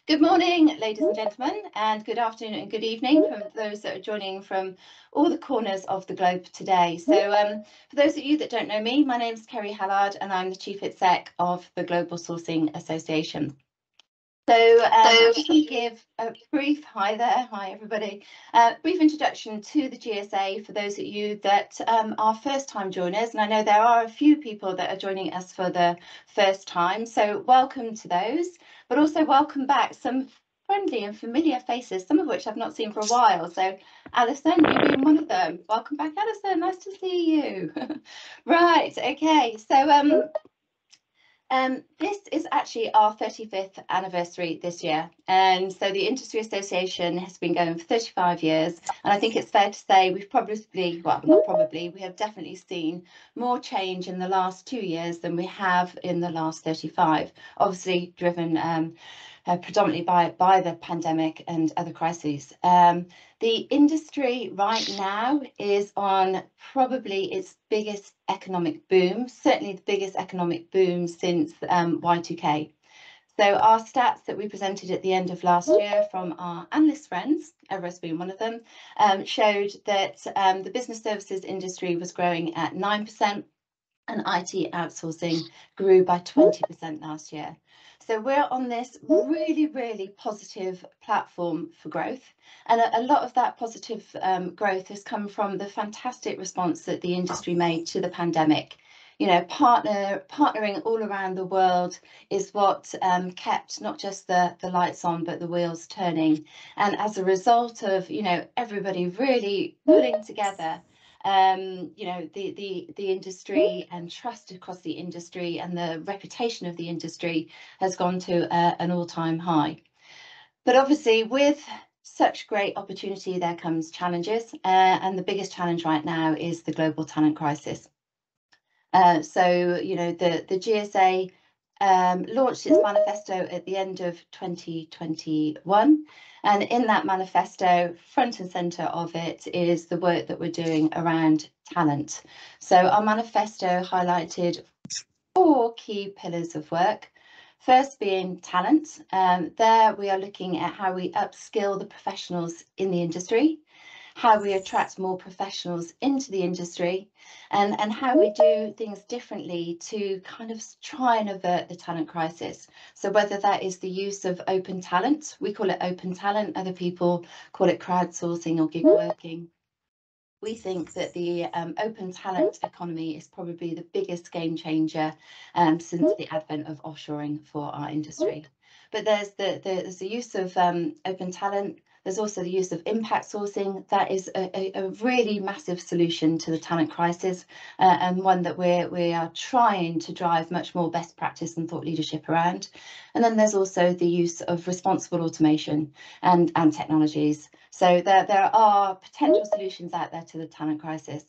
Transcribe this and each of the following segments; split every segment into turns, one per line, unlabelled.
Good morning, ladies and gentlemen, and good afternoon and good evening from those that are joining from all the corners of the globe today. So for those of you that don't know me, my name is Kerry Hallard and I'm the Chief Exec of the Global Sourcing Association. So I'm just going to give a brief, hi everybody, brief introduction to the GSA for those of you that are first time joiners, and I know there are a few people that are joining us for the first time, so welcome to those, but also welcome back some friendly and familiar faces, some of which I've not seen for a while. So Alison, you being one of them. Welcome back, Alison, nice to see you. Right, okay, so this is actually our 35th anniversary this year, and so the Industry Association has been going for 35 years, and I think it's fair to say we've probably, well, not probably, we have definitely seen more change in the last 2 years than we have in the last 35, obviously driven predominantly by the pandemic and other crises. The industry right now is on probably its biggest economic boom, certainly the biggest economic boom since Y2K. So our stats that we presented at the end of last year from our analyst friends, Everest being one of them, showed that the business services industry was growing at 9%, and IT outsourcing grew by 20% last year. So we're on this really, really positive platform for growth. And a lot of that positive growth has come from the fantastic response that the industry made to the pandemic. You know, partnering all around the world is what kept not just the lights on, but the wheels turning. And as a result of, you know, everybody really pulling together, you know, the industry and trust across the industry and the reputation of the industry has gone to an all-time high. But obviously with such great opportunity there comes challenges, and the biggest challenge right now is the global talent crisis. So, you know, the GSA launched its manifesto at the end of 2021. And in that manifesto, front and centre of it is the work that we're doing around talent. So our manifesto highlighted 4 key pillars of work. First being talent. There we are looking at how we upskill the professionals in the industry, how we attract more professionals into the industry, and how we do things differently to kind of try and avert the talent crisis. So whether that is the use of open talent, we call it open talent, other people call it crowdsourcing or gig working. We think that the open talent economy is probably the biggest game changer since the advent of offshoring for our industry. But there's the use of open talent. There's also the use of impact sourcing. That is a really massive solution to the talent crisis, and one that we are trying to drive much more best practice and thought leadership around. And then there's also the use of responsible automation and technologies. So there are potential solutions out there to the talent crisis.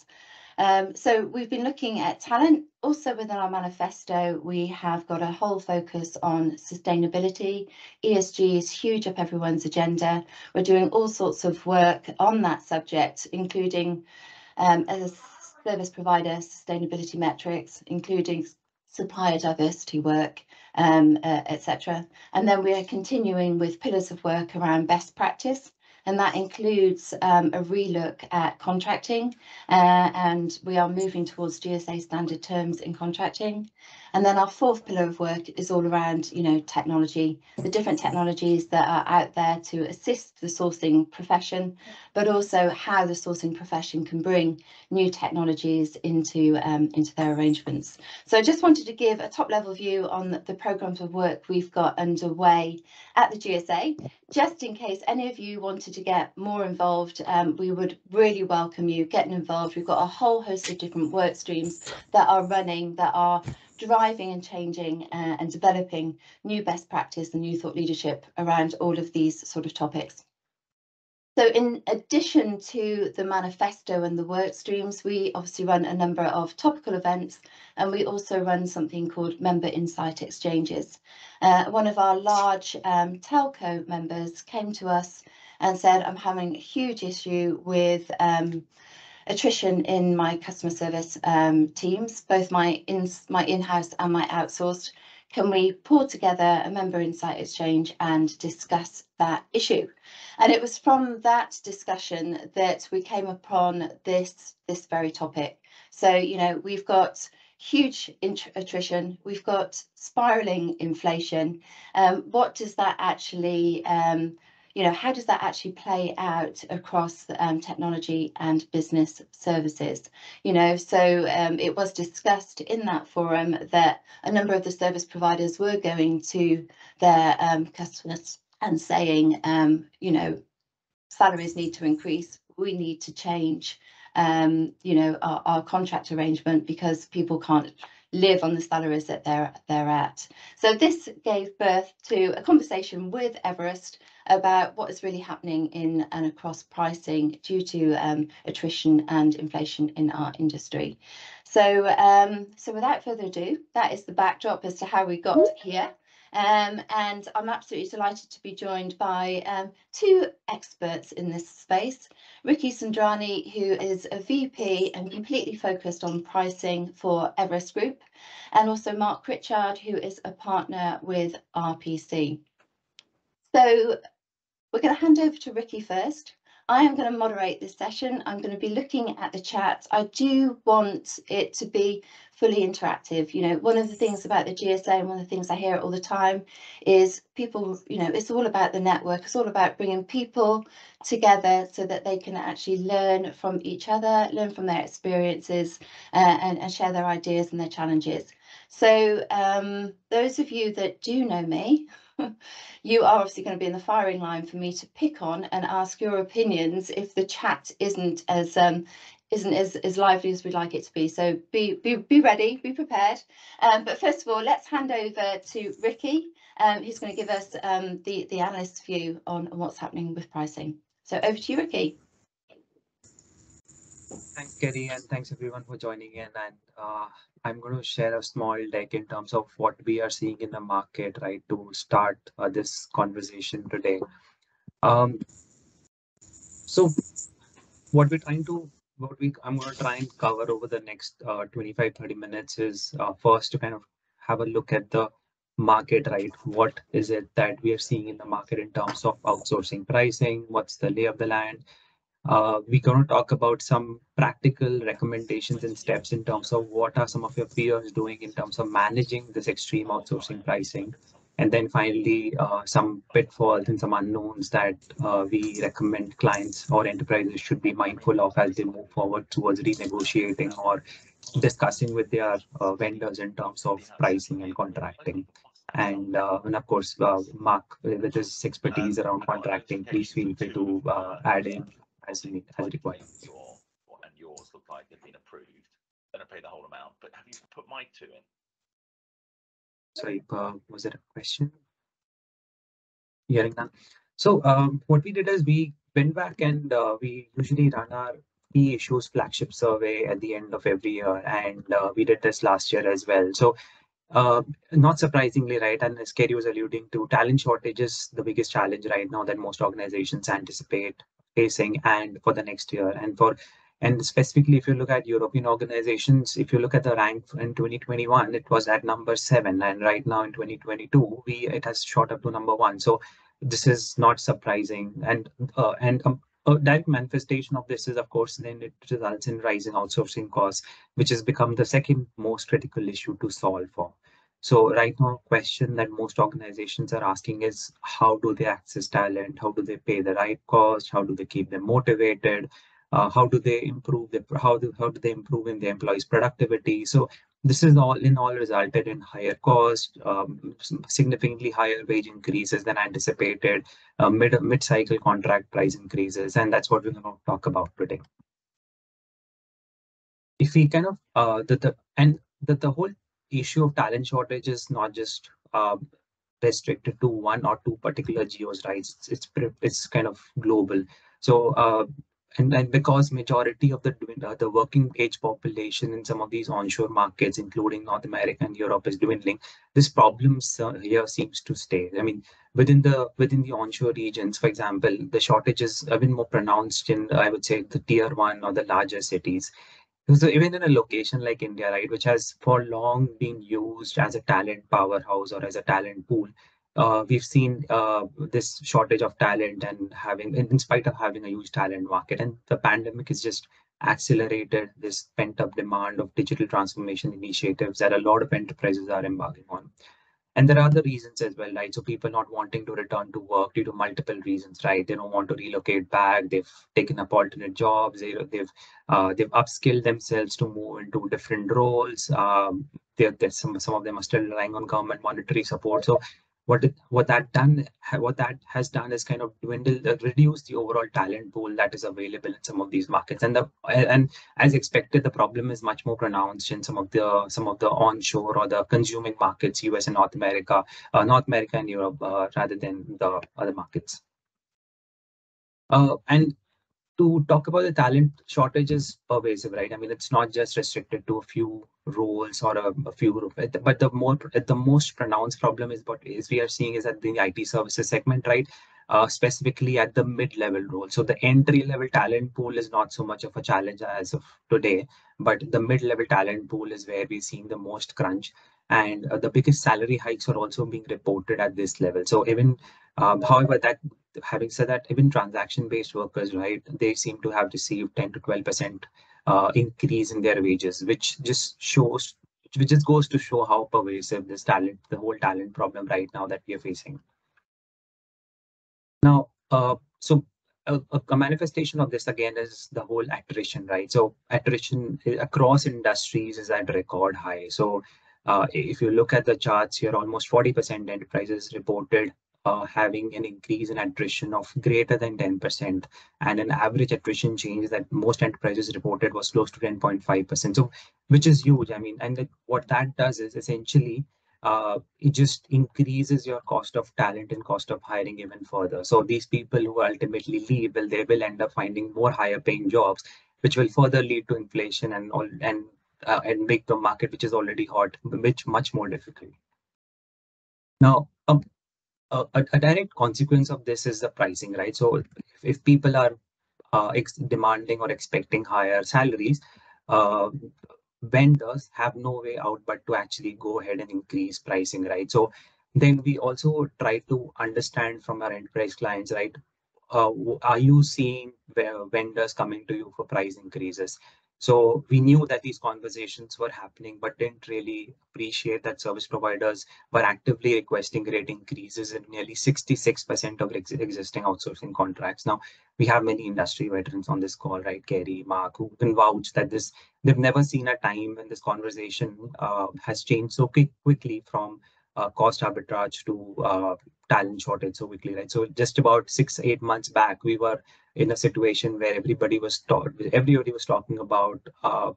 So we've been looking at talent. Also within our manifesto, we have got a whole focus on sustainability. ESG is huge up everyone's agenda. We're doing all sorts of work on that subject, including as a service provider, sustainability metrics, including supplier diversity work, etc. And then we are continuing with pillars of work around best practice. And that includes a relook at contracting, and we are moving towards GSA standard terms in contracting. And then our 4th pillar of work is all around, you know, technology, the different technologies that are out there to assist the sourcing profession, but also how the sourcing profession can bring new technologies into their arrangements. So I just wanted to give a top level view on the programs of work we've got underway at the GSA. Just in case any of you wanted to get more involved, we would really welcome you getting involved. We've got a whole host of different work streams that are running, that are driving and changing and developing new best practice and new thought leadership around all of these sort of topics. So in addition to the manifesto and the work streams, we obviously run a number of topical events, and we also run something called member insight exchanges. One of our large telco members came to us and said, I'm having a huge issue with attrition in my customer service teams, both my in-house and my outsourced. can we pull together a member insight exchange and discuss that issue? And it was from that discussion that we came upon this very topic. So, you know, we've got huge attrition, we've got spiraling inflation. What does that actually you know, how does that actually play out across technology and business services? You know, so it was discussed in that forum that a number of the service providers were going to their customers and saying, you know, salaries need to increase, we need to change, you know, our contract arrangement because people can't live on the salaries that they're at. So this gave birth to a conversation with Everest about what is really happening in and across pricing due to attrition and inflation in our industry. So, so without further ado, that is the backdrop as to how we got here. And I'm absolutely delighted to be joined by two experts in this space. Ricky Sundrani, who is a VP and completely focused on pricing for Everest Group, and also Mark Crichard, who is a partner with RPC. So we're going to hand over to Ricky first. I am going to moderate this session. I'm going to be looking at the chat. I do want it to be fully interactive. You know, one of the things about the GSA and one of the things I hear all the time is people, you know, it's all about the network. It's all about bringing people together so that they can actually learn from each other, learn from their experiences and share their ideas and their challenges. So those of you that do know me, you are obviously going to be in the firing line for me to pick on and ask your opinions if the chat isn't as lively as we'd like it to be. So be ready, be prepared. But first of all, let's hand over to Ricky, who's going to give us the analyst's view on what's happening with pricing. So over to you, Ricky.
Thanks, Kerry, and thanks everyone for joining in. And I'm going to share a small deck in terms of what we are seeing in the market, right, to start this conversation today. So what I'm going to try and cover over the next 25-30 minutes is first to kind of have a look at the market, right? What is it that we are seeing in the market in terms of outsourcing pricing? What's the lay of the land? We're going to talk about some practical recommendations and steps in terms of what are some of your peers doing in terms of managing this extreme outsourcing pricing. And then finally, some pitfalls and some unknowns that we recommend clients or enterprises should be mindful of as they move forward towards renegotiating or discussing with their vendors in terms of pricing and contracting. And of course, Mark, with his expertise around contracting, please feel free to add in as required.
And yours look like they've been approved. They don't pay the whole amount, but have you put my two in?
Sorry, was it a question? Hearing none. So what we did is we went back and we usually run our key issues flagship survey at the end of every year, and we did this last year as well. So not surprisingly, right, and as Kerry was alluding to, talent shortage is the biggest challenge right now that most organizations anticipate facing and for the next year. And specifically, if you look at European organizations, if you look at the rank in 2021, it was at number 7, and right now in 2022, it has shot up to number 1. So this is not surprising, and a direct manifestation of this is, of course, then it results in rising outsourcing costs, which has become the second most critical issue to solve for. So right now, a question that most organizations are asking is, how do they access talent? How do they pay the right cost? How do they keep them motivated? How do they improve how do they improve in the employees' productivity? So this is all resulted in higher cost, significantly higher wage increases than anticipated, mid-cycle contract price increases, and that's what we're going to talk about today. If we kind of the whole issue of talent shortage is not just restricted to one or two particular geos, right? It's kind of global. So and because majority of the working age population in some of these onshore markets, including North America and Europe, is dwindling, this problem here seems to stay. I mean, within the onshore regions, for example, the shortages have been more pronounced in, I would say, the tier 1 or the larger cities. So even in a location like India, right, which has for long been used as a talent powerhouse or as a talent pool, we've seen this shortage of talent and in spite of having a huge talent market, and the pandemic has just accelerated this pent-up demand of digital transformation initiatives that a lot of enterprises are embarking on. And there are other reasons as well, right? So people not wanting to return to work due to multiple reasons, right? They don't want to relocate back. They've taken up alternate jobs. They've upskilled themselves to move into different roles. There's some of them are still relying on government monetary support. So what that has done is kind of reduce the overall talent pool that is available in some of these markets. And as expected, the problem is much more pronounced in some of the onshore or the consuming markets, US and North America and Europe, rather than the other markets. And to talk about the talent shortage is pervasive, right? I mean, it's not just restricted to a few roles or a few, but the most pronounced problem is we are seeing is at the IT services segment, right? Specifically at the mid-level role. So the entry-level talent pool is not so much of a challenge as of today, but the mid-level talent pool is where we're seeing the most crunch. And the biggest salary hikes are also being reported at this level. So even, however, that having said that, even transaction-based workers, right, they seem to have received 10 to 12% increase in their wages, which just goes to show how pervasive the whole talent problem right now that we are facing. Now, so a manifestation of this again is the whole attrition, right? So attrition across industries is at record high. So if you look at the charts here, almost 40% enterprises reported having an increase in attrition of greater than 10%, and an average attrition change that most enterprises reported was close to 10.5%. So, which is huge. I mean, and what that does is essentially it just increases your cost of talent and cost of hiring even further. So these people who ultimately leave, they will end up finding more higher paying jobs, which will further lead to inflation and make the market, which is already hot, which much more difficult. Now, a direct consequence of this is the pricing, right? So if people are demanding or expecting higher salaries, uh, vendors have no way out but to actually go ahead and increase pricing, right? So then we also try to understand from our enterprise clients, right? Are you seeing vendors coming to you for price increases? So we knew that these conversations were happening, but didn't really appreciate that service providers were actively requesting rate increases in nearly 66% of existing outsourcing contracts. Now, we have many industry veterans on this call, right? Kerry, Mark, who can vouch that they've never seen a time when this conversation has changed so quickly from cost arbitrage to talent shortage so quickly, right? So just about 6-8 months back, we were in a situation where everybody was talking about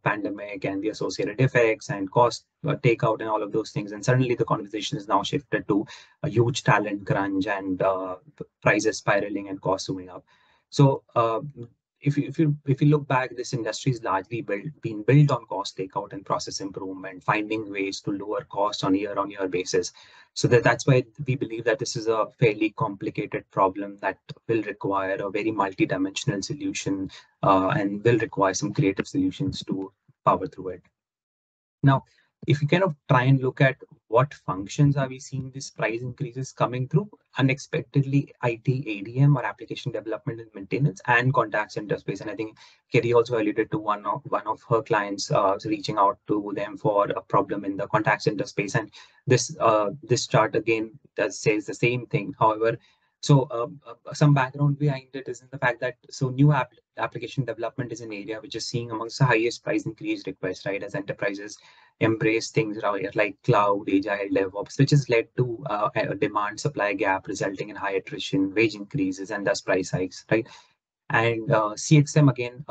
pandemic and the associated effects and cost takeout and all of those things. And suddenly the conversation is now shifted to a huge talent crunch and prices spiraling and costs zooming up. So if you look back, this industry is largely been built on cost takeout and process improvement, finding ways to lower costs on year-on-year basis. So that's why we believe that this is a fairly complicated problem that will require a very multi-dimensional solution and will require some creative solutions to power through it. Now, if you kind of try and look at what functions are we seeing these price increases coming through, unexpectedly IT ADM or application development and maintenance and contact center space. And I think Kerry also alluded to one of her clients reaching out to them for a problem in the contact center space. And this chart again says the same thing. However, so some background behind it is in the fact that new application development is an area which is seeing amongst the highest price increase requests, right? As enterprises embrace things around here like cloud, agile, DevOps, which has led to a demand supply gap resulting in high attrition, wage increases, and thus price hikes, right? And CXM again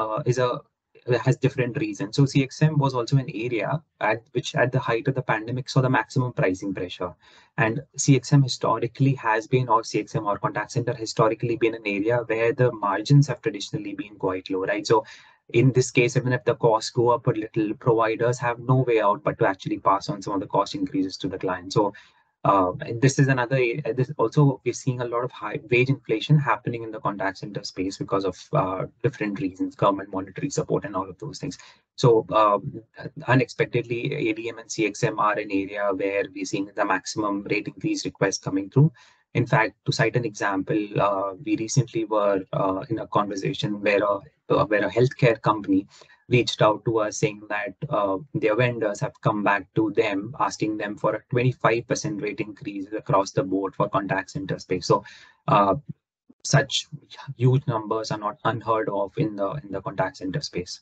has different reasons. So CXM was also an area which at the height of the pandemic saw the maximum pricing pressure. And CXM historically has been, or CXM or contact center historically been an area where the margins have traditionally been quite low, right? So in this case, even if the costs go up a little, providers have no way out but to actually pass on some of the cost increases to the client. So this is another. This also we're seeing a lot of high wage inflation happening in the contact center space because of different reasons, government monetary support, and all of those things. So unexpectedly, ADM and CXM are an area where we're seeing the maximum rate increase requests coming through. In fact, to cite an example, we recently were in a conversation where a healthcare company reached out to us saying that their vendors have come back to them asking them for a 25% rate increase across the board for contact center space. So such huge numbers are not unheard of in the contact center space.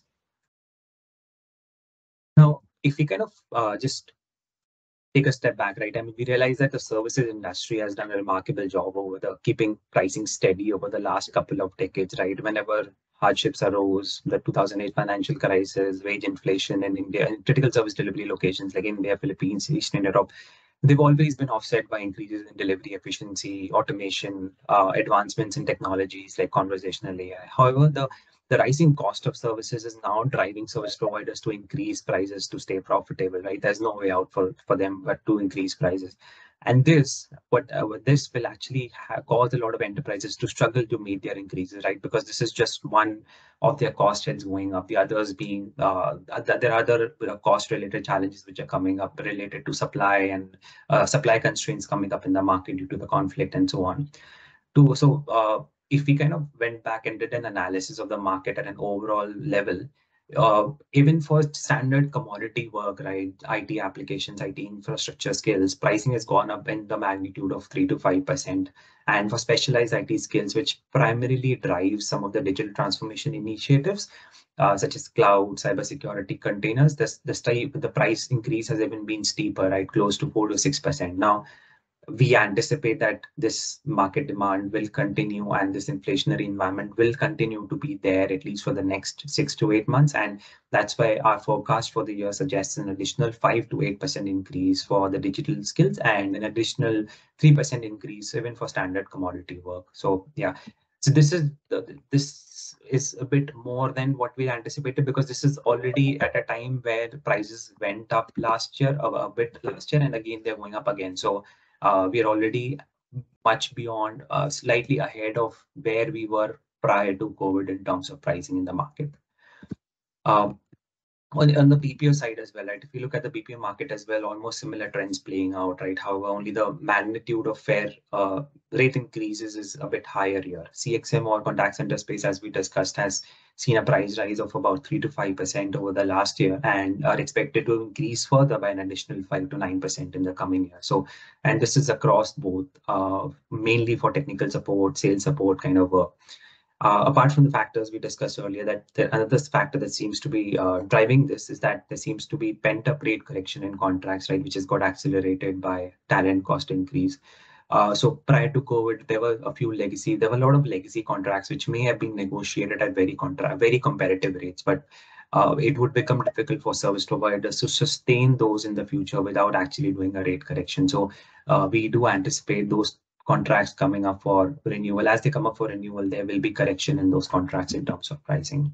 Now, if we kind of just take a step back, right? I mean, we realize that the services industry has done a remarkable job over the keeping pricing steady over the last couple of decades, right? Whenever hardships arose, the 2008 financial crisis, wage inflation in India, and critical service delivery locations like India, Philippines, Eastern Europe, they've always been offset by increases in delivery efficiency, automation, advancements in technologies like conversational AI. However, the rising cost of services is now driving service providers to increase prices to stay profitable, right? There's no way out for them but to increase prices. And this will actually cause a lot of enterprises to struggle to meet their increases, right? Because this is just one of their cost heads going up. The others being there are other cost-related challenges which are coming up related to supply and supply constraints coming up in the market due to the conflict and so on. If we kind of went back and did an analysis of the market at an overall level, even for standard commodity work, right, IT applications, IT infrastructure skills, pricing has gone up in the magnitude of 3 to 5%. And for specialized IT skills, which primarily drives some of the digital transformation initiatives, such as cloud, cybersecurity, containers, the price increase has even been steeper, right, close to 4 to 6%. Now, we anticipate that this market demand will continue and this inflationary environment will continue to be there at least for the next 6 to 8 months. And that's why our forecast for the year suggests an additional 5 to 8% increase for the digital skills and an additional 3% increase even for standard commodity work. So yeah, so this is a bit more than what we anticipated, because this is already at a time where prices went up last year, a bit last year, and again they're going up again. So we are already much beyond, slightly ahead of where we were prior to COVID in terms of pricing in the market. On the BPO side as well, right? If you look at the BPO market as well, almost similar trends playing out, right? However, only the magnitude of fair rate increases is a bit higher here. CXM or contact center space, as we discussed, has seen a price rise of about 3 to 5% over the last year and are expected to increase further by an additional 5 to 9% in the coming year. So, and this is across both, mainly for technical support, sales support kind of work. Apart from the factors we discussed earlier, that another factor that seems to be driving this is that there seems to be pent-up rate correction in contracts, right, which has got accelerated by talent cost increase. So prior to COVID, there were a lot of legacy contracts which may have been negotiated at very competitive rates, but it would become difficult for service providers to sustain those in the future without actually doing a rate correction. So we do anticipate those contracts coming up for renewal. As they come up for renewal, there will be correction in those contracts in terms of pricing.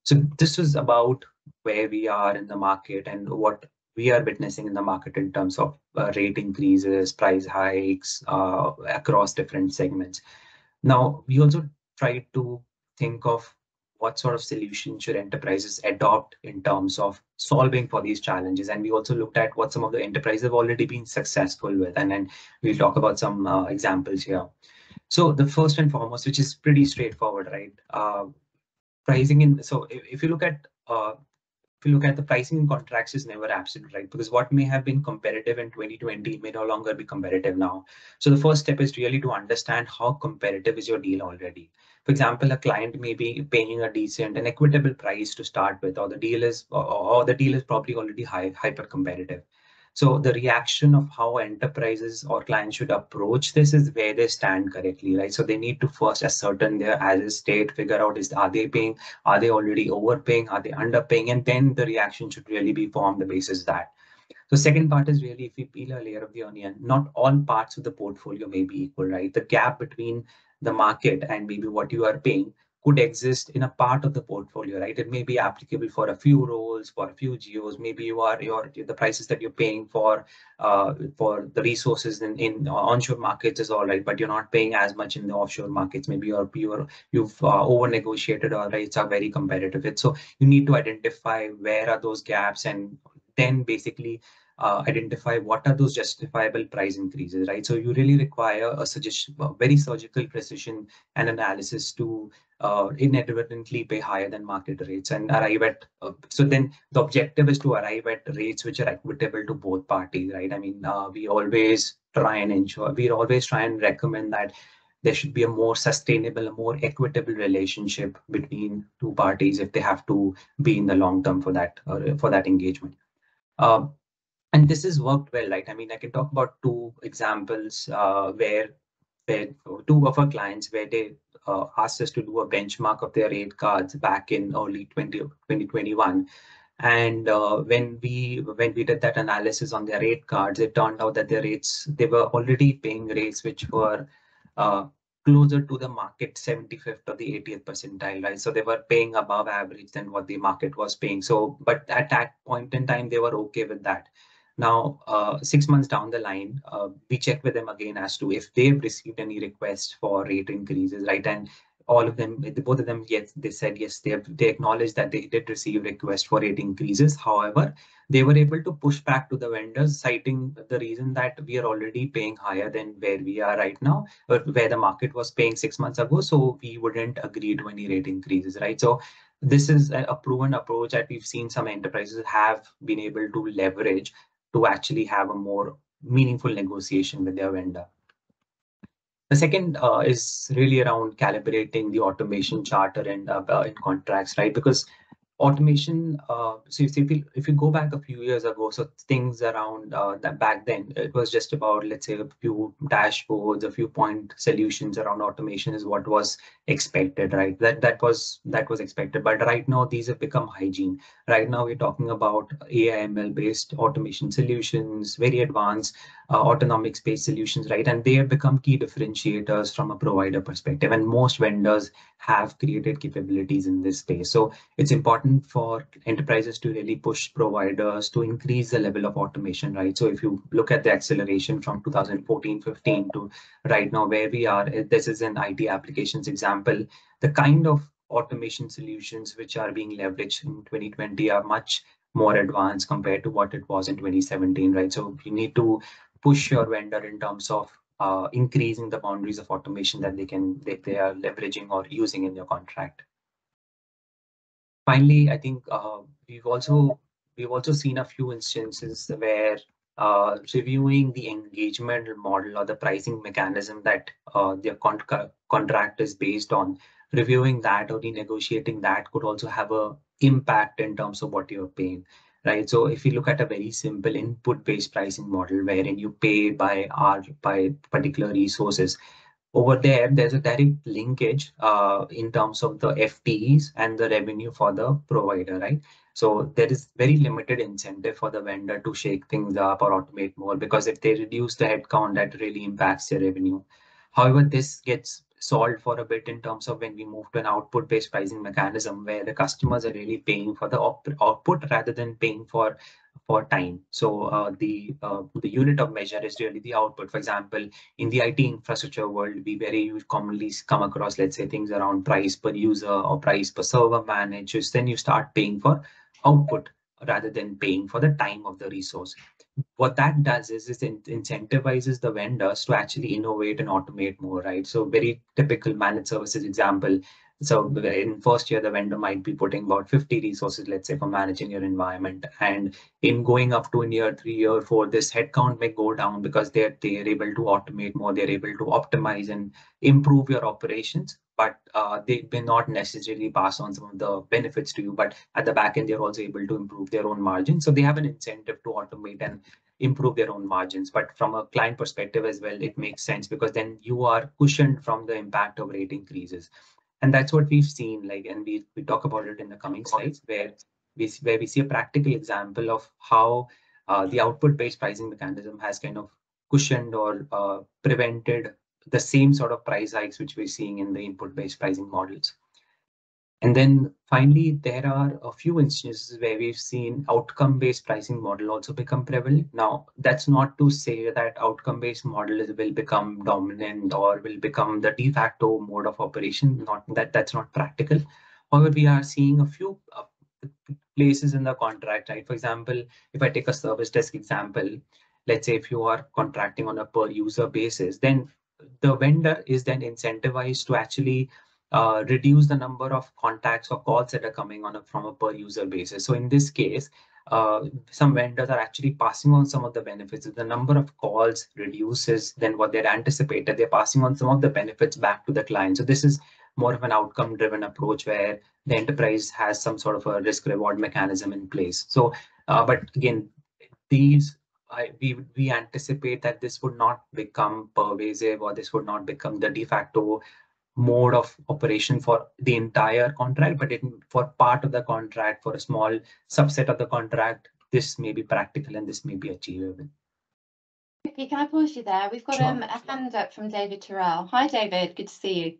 So this is about where we are in the market and what we are witnessing in the market in terms of rate increases, price hikes across different segments. Now, we also try to think of what sort of solution should enterprises adopt in terms of solving for these challenges. And we also looked at what some of the enterprises have already been successful with. And then we'll talk about some examples here. So the first and foremost, which is pretty straightforward, right? Pricing in, so if you look at the pricing in contracts is never absolute, right? Because what may have been competitive in 2020 may no longer be competitive now. So the first step is really to understand how competitive is your deal already. For example, a client may be paying a decent and equitable price to start with, or the deal is probably already hyper competitive. So the reaction of how enterprises or clients should approach this is where they stand correctly, right? So they need to first ascertain their as a state, figure out are they paying, are they already overpaying, are they underpaying, and then the reaction should really be formed the basis that. The second part is really, if we peel a layer of the onion, not all parts of the portfolio may be equal, right? The gap between the market and maybe what you are paying could exist in a part of the portfolio, right? It may be applicable for a few roles, for a few geos. Maybe the prices that you're paying for the resources in onshore markets is all right, but you're not paying as much in the offshore markets. Maybe you've over negotiated, or rates are very competitive. So you need to identify where are those gaps, and then basically identify what are those justifiable price increases, right? So you really require very surgical precision and analysis to inadvertently pay higher than market rates and arrive at. So then the objective is to arrive at rates which are equitable to both parties, right? I mean, we always try and recommend that there should be a more sustainable, a more equitable relationship between two parties if they have to be in the long term for that engagement. And this has worked well, right? I mean, I can talk about two examples where two of our clients where they asked us to do a benchmark of their rate cards back in early 2021. And when we did that analysis on their rate cards, it turned out that they were already paying rates which were uh, closer to the market 75th or the 80th percentile, right? So they were paying above average than what the market was paying. So, but at that point in time, they were okay with that. Now, 6 months down the line, we check with them again as to if they've received any requests for rate increases, right? And both of them, yes, they said yes, they acknowledged that they did receive requests for rate increases. However, they were able to push back to the vendors, citing the reason that we are already paying higher than where we are right now, or where the market was paying 6 months ago. So we wouldn't agree to any rate increases, right? So this is a proven approach that we've seen some enterprises have been able to leverage to actually have a more meaningful negotiation with their vendor. The second is really around calibrating the automation charter and in contracts, right? Because automation, so if you go back a few years ago, so things around that back then, it was just about, let's say, a few dashboards, a few point solutions around automation is what was expected, right? That was expected. But right now, these have become hygiene. Right now, we're talking about AI/ML based automation solutions, very advanced autonomic space solutions, right? And they have become key differentiators from a provider perspective. And most vendors have created capabilities in this space. So it's important for enterprises to really push providers to increase the level of automation, right? So if you look at the acceleration from 2014-15 to right now where we are, this is an IT applications example. The kind of automation solutions which are being leveraged in 2020 are much more advanced compared to what it was in 2017, right? So you need to push your vendor in terms of increasing the boundaries of automation that they are leveraging or using in your contract. Finally, I think we've also seen a few instances where reviewing the engagement model or the pricing mechanism that their contract is based on, reviewing that or renegotiating that could also have a impact in terms of what you're paying, right? So if you look at a very simple input-based pricing model wherein you pay by particular resources, over there's a direct linkage in terms of the FTEs and the revenue for the provider, right? So there is very limited incentive for the vendor to shake things up or automate more, because if they reduce the headcount, that really impacts their revenue. However, this gets solved for a bit in terms of when we move to an output-based pricing mechanism where the customers are really paying for the output rather than paying for time. So the unit of measure is really the output. For example, in the IT infrastructure world, we very commonly come across, let's say, things around price per user or price per server managed. Then you start paying for output rather than paying for the time of the resource. What that does is it incentivizes the vendors to actually innovate and automate more, right? So very typical managed services example. So in first year, the vendor might be putting about 50 resources, let's say, for managing your environment. And in going up to in year 3, year 4, this headcount may go down because they're able to automate more, they're able to optimize and improve your operations, but they may not necessarily pass on some of the benefits to you. But at the back end, they're also able to improve their own margins. So they have an incentive to automate and improve their own margins. But from a client perspective as well, it makes sense because then you are cushioned from the impact of rate increases. And that's what we've seen, like, and we talk about it in the coming slides, where we see a practical example of how the output-based pricing mechanism has kind of cushioned or prevented the same sort of price hikes which we're seeing in the input-based pricing models. And then finally, there are a few instances where we've seen outcome-based pricing model also become prevalent. Now, that's not to say that outcome-based model will become dominant or will become the de facto mode of operation. Not that that's not practical. However, we are seeing a few places in the contract, right? For example, if I take a service desk example, let's say if you are contracting on a per user basis, then the vendor is then incentivized to actually reduce the number of contacts or calls that are coming on from a per user basis. So in this case, some vendors are actually passing on some of the benefits. If the number of calls reduces than what they're anticipated, they're passing on some of the benefits back to the client. So this is more of an outcome driven approach where the enterprise has some sort of a risk reward mechanism in place. So, but again, we anticipate that this would not become pervasive, or this would not become the de facto mode of operation for the entire contract, but for part of the contract, for a small subset of the contract, this may be practical and this may be achievable.
Okay, can I pause you there? We've got
Sure.
a hand up from David Terrell. Hi, David. Good to see you.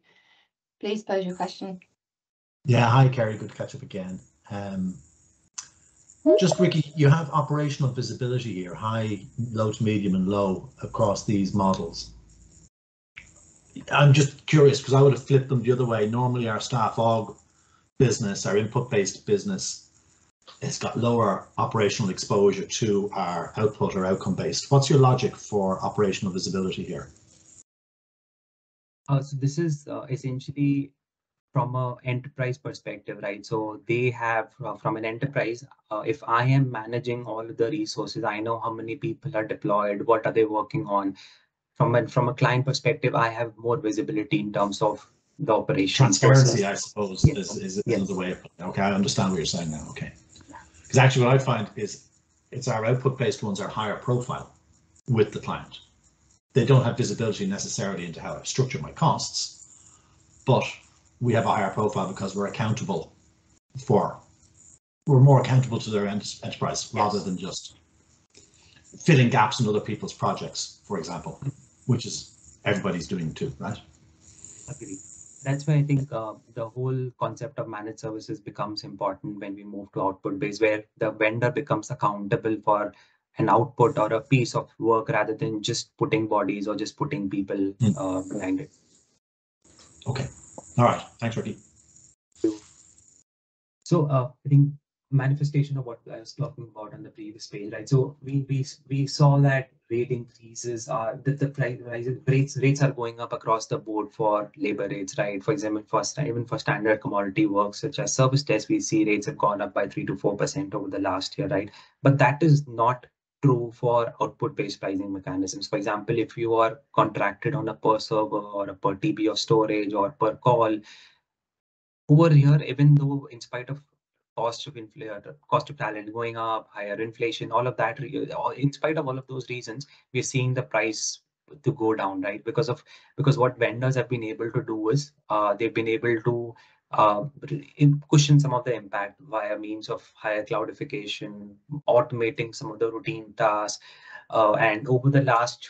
Please pose your question.
Yeah, hi, Kerry. Good to catch up again. Just Ricky, you have operational visibility here, high, low to medium and low across these models. I'm just curious because I would have flipped them the other way. Normally our staff aug business, our input-based business, it's got lower operational exposure to our output or outcome-based. What's your logic for operational visibility here?
So this is essentially from an enterprise perspective, right? So they have from an enterprise, if I am managing all of the resources, I know how many people are deployed, what are they working on. From a client perspective, I have more visibility in terms of the operation.
Transparency, I suppose,
yes.
is another way of putting it. Okay, I understand what you're saying now. Okay. Because actually what I find is it's our output-based ones are higher profile with the client. They don't have visibility necessarily into how I structure my costs, but we have a higher profile because we're more accountable to their enterprise rather than just filling gaps in other people's projects, for example, which is everybody's doing too, right?
Agreed. That's why I think the whole concept of managed services becomes important when we move to output based, where the vendor becomes accountable for an output or a piece of work rather than just putting bodies or just putting people behind it.
Okay. All right. Thanks, Ricky.
So I think manifestation of what I was talking about on the previous page, right? So we saw that rate increases are that the price rates are going up across the board for labor rates, right? For example, even for standard commodity work such as service desk, we see rates have gone up by 3 to 4% over the last year, right? But that is not true for output-based pricing mechanisms. For example, if you are contracted on a per server or a per TB of storage or per call, over here, even though in spite of cost of talent going up, higher inflation, all of that, in spite of all of those reasons, we're seeing the price to go down, right? Because what vendors have been able to do is they've been able to cushion some of the impact via means of higher cloudification, automating some of the routine tasks, and over the last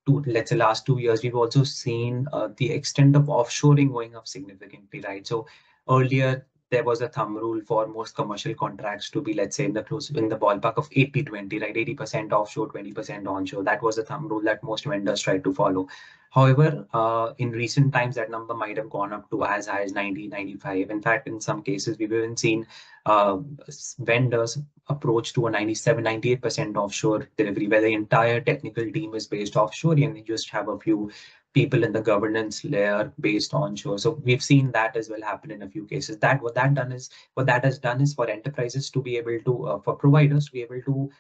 last 2 years, we've also seen the extent of offshoring going up significantly, right? So earlier, there was a thumb rule for most commercial contracts to be, let's say, in the ballpark of 80-20, right? 80% offshore, 20% onshore. That was a thumb rule that most vendors tried to follow. However, in recent times, that number might have gone up to as high as 90, 95. In fact, in some cases, we've even seen vendors approach to a 97, 98% offshore delivery, where the entire technical team is based offshore and you just have a few people in the governance layer based onshore. So we've seen that as well happen in a few cases. What that has done is for enterprises to be able to, for providers to be able to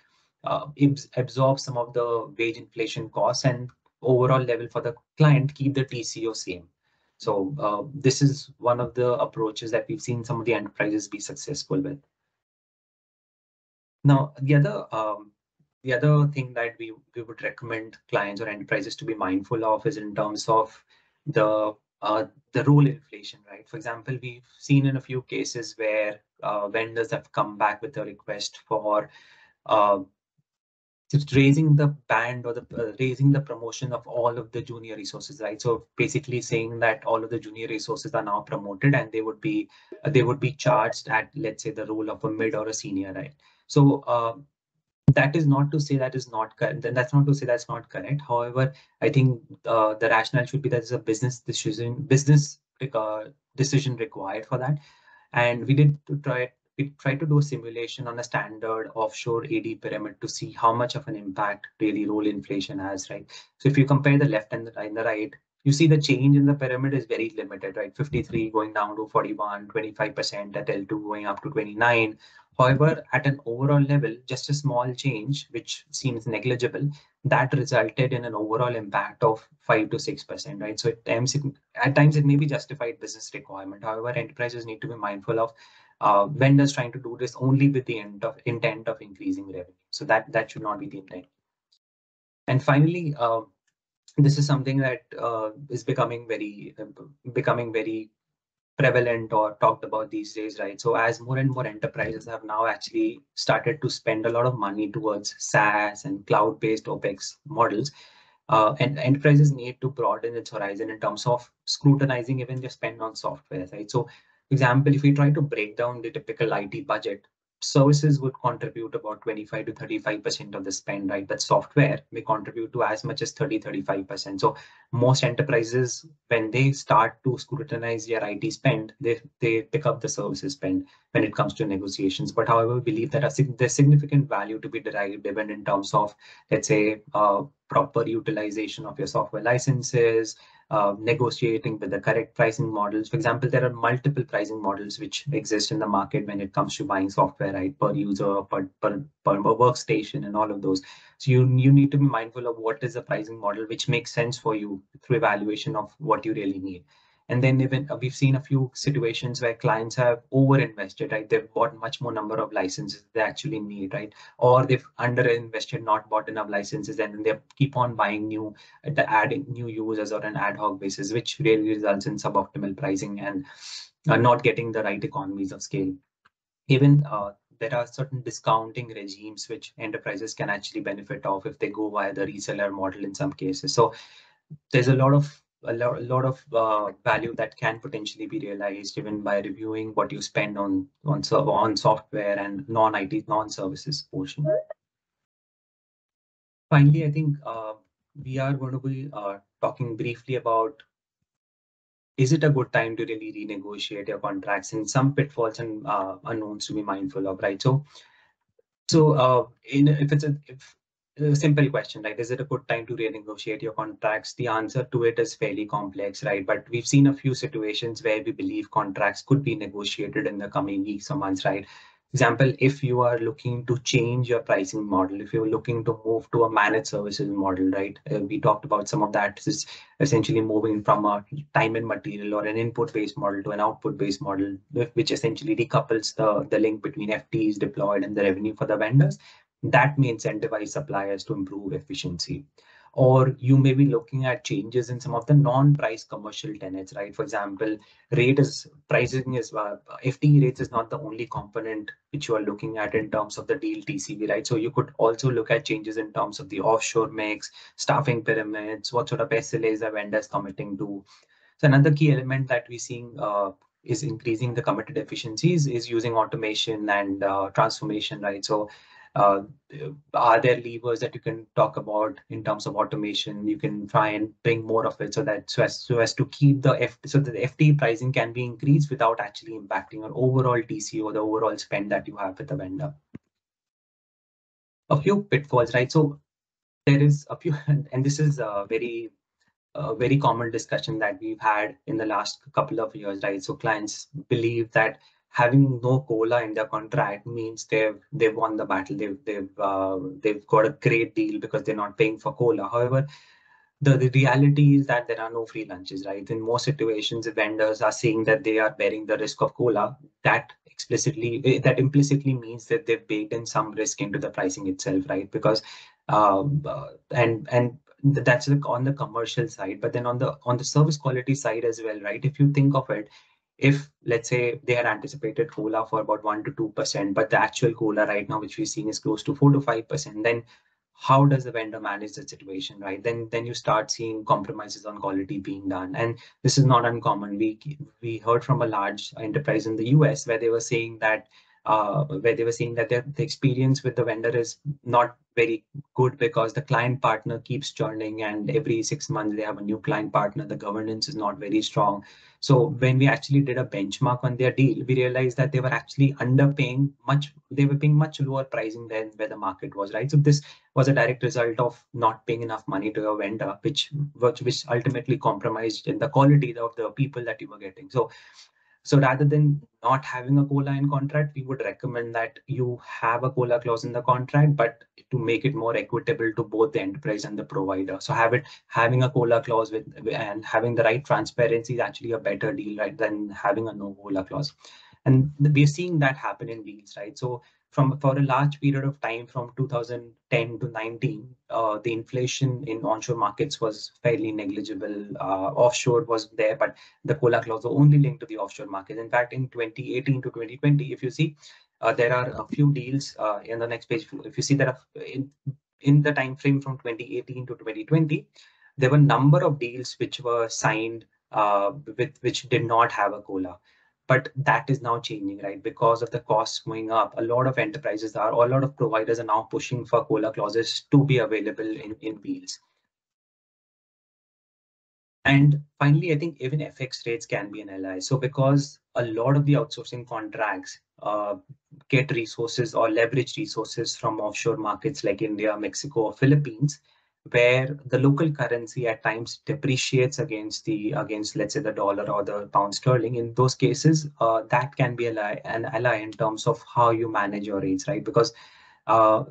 absorb some of the wage inflation costs, and overall level for the client keep the TCO same. So this is one of the approaches that we've seen some of the enterprises be successful with. Now, the other thing that we would recommend clients or enterprises to be mindful of is in terms of the role inflation, right? For example, we've seen in a few cases where vendors have come back with a request for it's raising the band or the raising the promotion of all of the junior resources, right? So basically saying that all of the junior resources are now promoted and they would be charged at, let's say, the role of a mid or a senior, right? So that is not to say that is not correct. That's not to say that's not correct. However, I think the rationale should be that it's a business decision required for that. And we tried to do a simulation on a standard offshore AD pyramid to see how much of an impact really role inflation has, right? So if you compare the left and the right, you see the change in the pyramid is very limited, right? 53 going down to 41, 25% at L2 going up to 29. However, at an overall level, just a small change, which seems negligible, that resulted in an overall impact of 5 to 6%, right? So at times it may be justified business requirement. However, enterprises need to be mindful of vendors trying to do this only with the intent of increasing revenue. So that should not be the intent. And finally, this is something that is becoming very prevalent or talked about these days, right? So as more and more enterprises have now actually started to spend a lot of money towards SaaS and cloud-based OpEx models, and enterprises need to broaden its horizon in terms of scrutinizing even their spend on software, right? So, for example, if we try to break down the typical IT budget, services would contribute about 25 to 35% of the spend, right? But software may contribute to as much as 35%. So most enterprises, when they start to scrutinize their IT spend, they pick up the services spend when it comes to negotiations. But however, we believe that there's significant value to be derived even in terms of, let's say, proper utilization of your software licenses, negotiating with the correct pricing models. For example, there are multiple pricing models which exist in the market when it comes to buying software, right? Per user, per workstation, and all of those. So you need to be mindful of what is the pricing model which makes sense for you through evaluation of what you really need. And then even we've seen a few situations where clients have overinvested, right? They've bought much more number of licenses they actually need, right? Or they've underinvested, not bought enough licenses, and then they keep on buying adding new users on an ad hoc basis, which really results in suboptimal pricing and not getting the right economies of scale. Even there are certain discounting regimes which enterprises can actually benefit of if they go via the reseller model in some cases. So there's a lot of value that can potentially be realized even by reviewing what you spend on software and non-IT, non-services portion. Finally, I think we are going to be talking briefly about, is it a good time to really renegotiate your contracts, and some pitfalls and unknowns to be mindful of, right? If a simple question, right? Is it a good time to renegotiate your contracts? The answer to it is fairly complex, right? But we've seen a few situations where we believe contracts could be negotiated in the coming weeks or months, right? Example, if you are looking to change your pricing model, if you're looking to move to a managed services model, right? We talked about some of that. This is essentially moving from a time and material or an input-based model to an output-based model, which essentially decouples the link between FTEs deployed and the revenue for the vendors. That may incentivize suppliers to improve efficiency. Or you may be looking at changes in some of the non-price commercial tenets, right? For example, pricing is FTE rates is not the only component which you are looking at in terms of the deal TCV, right? So you could also look at changes in terms of the offshore mix, staffing pyramids, what sort of SLAs are vendors committing to. So another key element that we're seeing is increasing the committed efficiencies is using automation and transformation, right? So are there levers that you can talk about in terms of automation? You can try and bring more of it so as to keep the FTE pricing can be increased without actually impacting your overall TCO or the overall spend that you have with the vendor. A few pitfalls, right? So there is a few, and this is a very common discussion that we've had in the last couple of years, right? So clients believe that having no COLA in their contract means they've won the battle. They've got a great deal because they're not paying for COLA. However, the reality is that there are no free lunches, right? In most situations, the vendors are saying that they are bearing the risk of COLA. That implicitly means that they've baked in some risk into the pricing itself, right? Because and that's on the commercial side, but then on the service quality side as well, right? If you think of it, if let's say they had anticipated COLA for about 1 to 2%, but the actual COLA right now, which we're seeing, is close to 4 to 5%, then how does the vendor manage the situation, right? Then you start seeing compromises on quality being done, and this is not uncommon. We heard from a large enterprise in the US where they were saying that the experience with the vendor is not very good because the client partner keeps churning, and every 6 months they have a new client partner. The governance is not very strong. So when we actually did a benchmark on their deal, we realized that they were actually underpaying much. They were paying much lower pricing than where the market was, right? So this was a direct result of not paying enough money to your vendor, which ultimately compromised in the quality of the people that you were getting. So rather than not having a COLA in contract, we would recommend that you have a COLA clause in the contract, but to make it more equitable to both the enterprise and the provider. So having a COLA clause and having the right transparency is actually a better deal, right, than having a no COLA clause. And we're seeing that happen in deals, right? So for a large period of time from 2010 to 19, the inflation in onshore markets was fairly negligible. Offshore was there, but the COLA clause was only linked to the offshore market. In fact, in 2018 to 2020, if you see, there are a few deals in the next page. If you see that in the time frame from 2018 to 2020, there were a number of deals which were signed which did not have a COLA. But that is now changing, right? Because of the costs going up, a lot of enterprises or a lot of providers are now pushing for COLA clauses to be available in deals. And finally, I think even FX rates can be an ally. So because a lot of the outsourcing contracts get resources or leverage resources from offshore markets like India, Mexico, or Philippines, where the local currency at times depreciates against let's say the dollar or the pound sterling. In those cases, that can be an ally in terms of how you manage your rates, right? Because while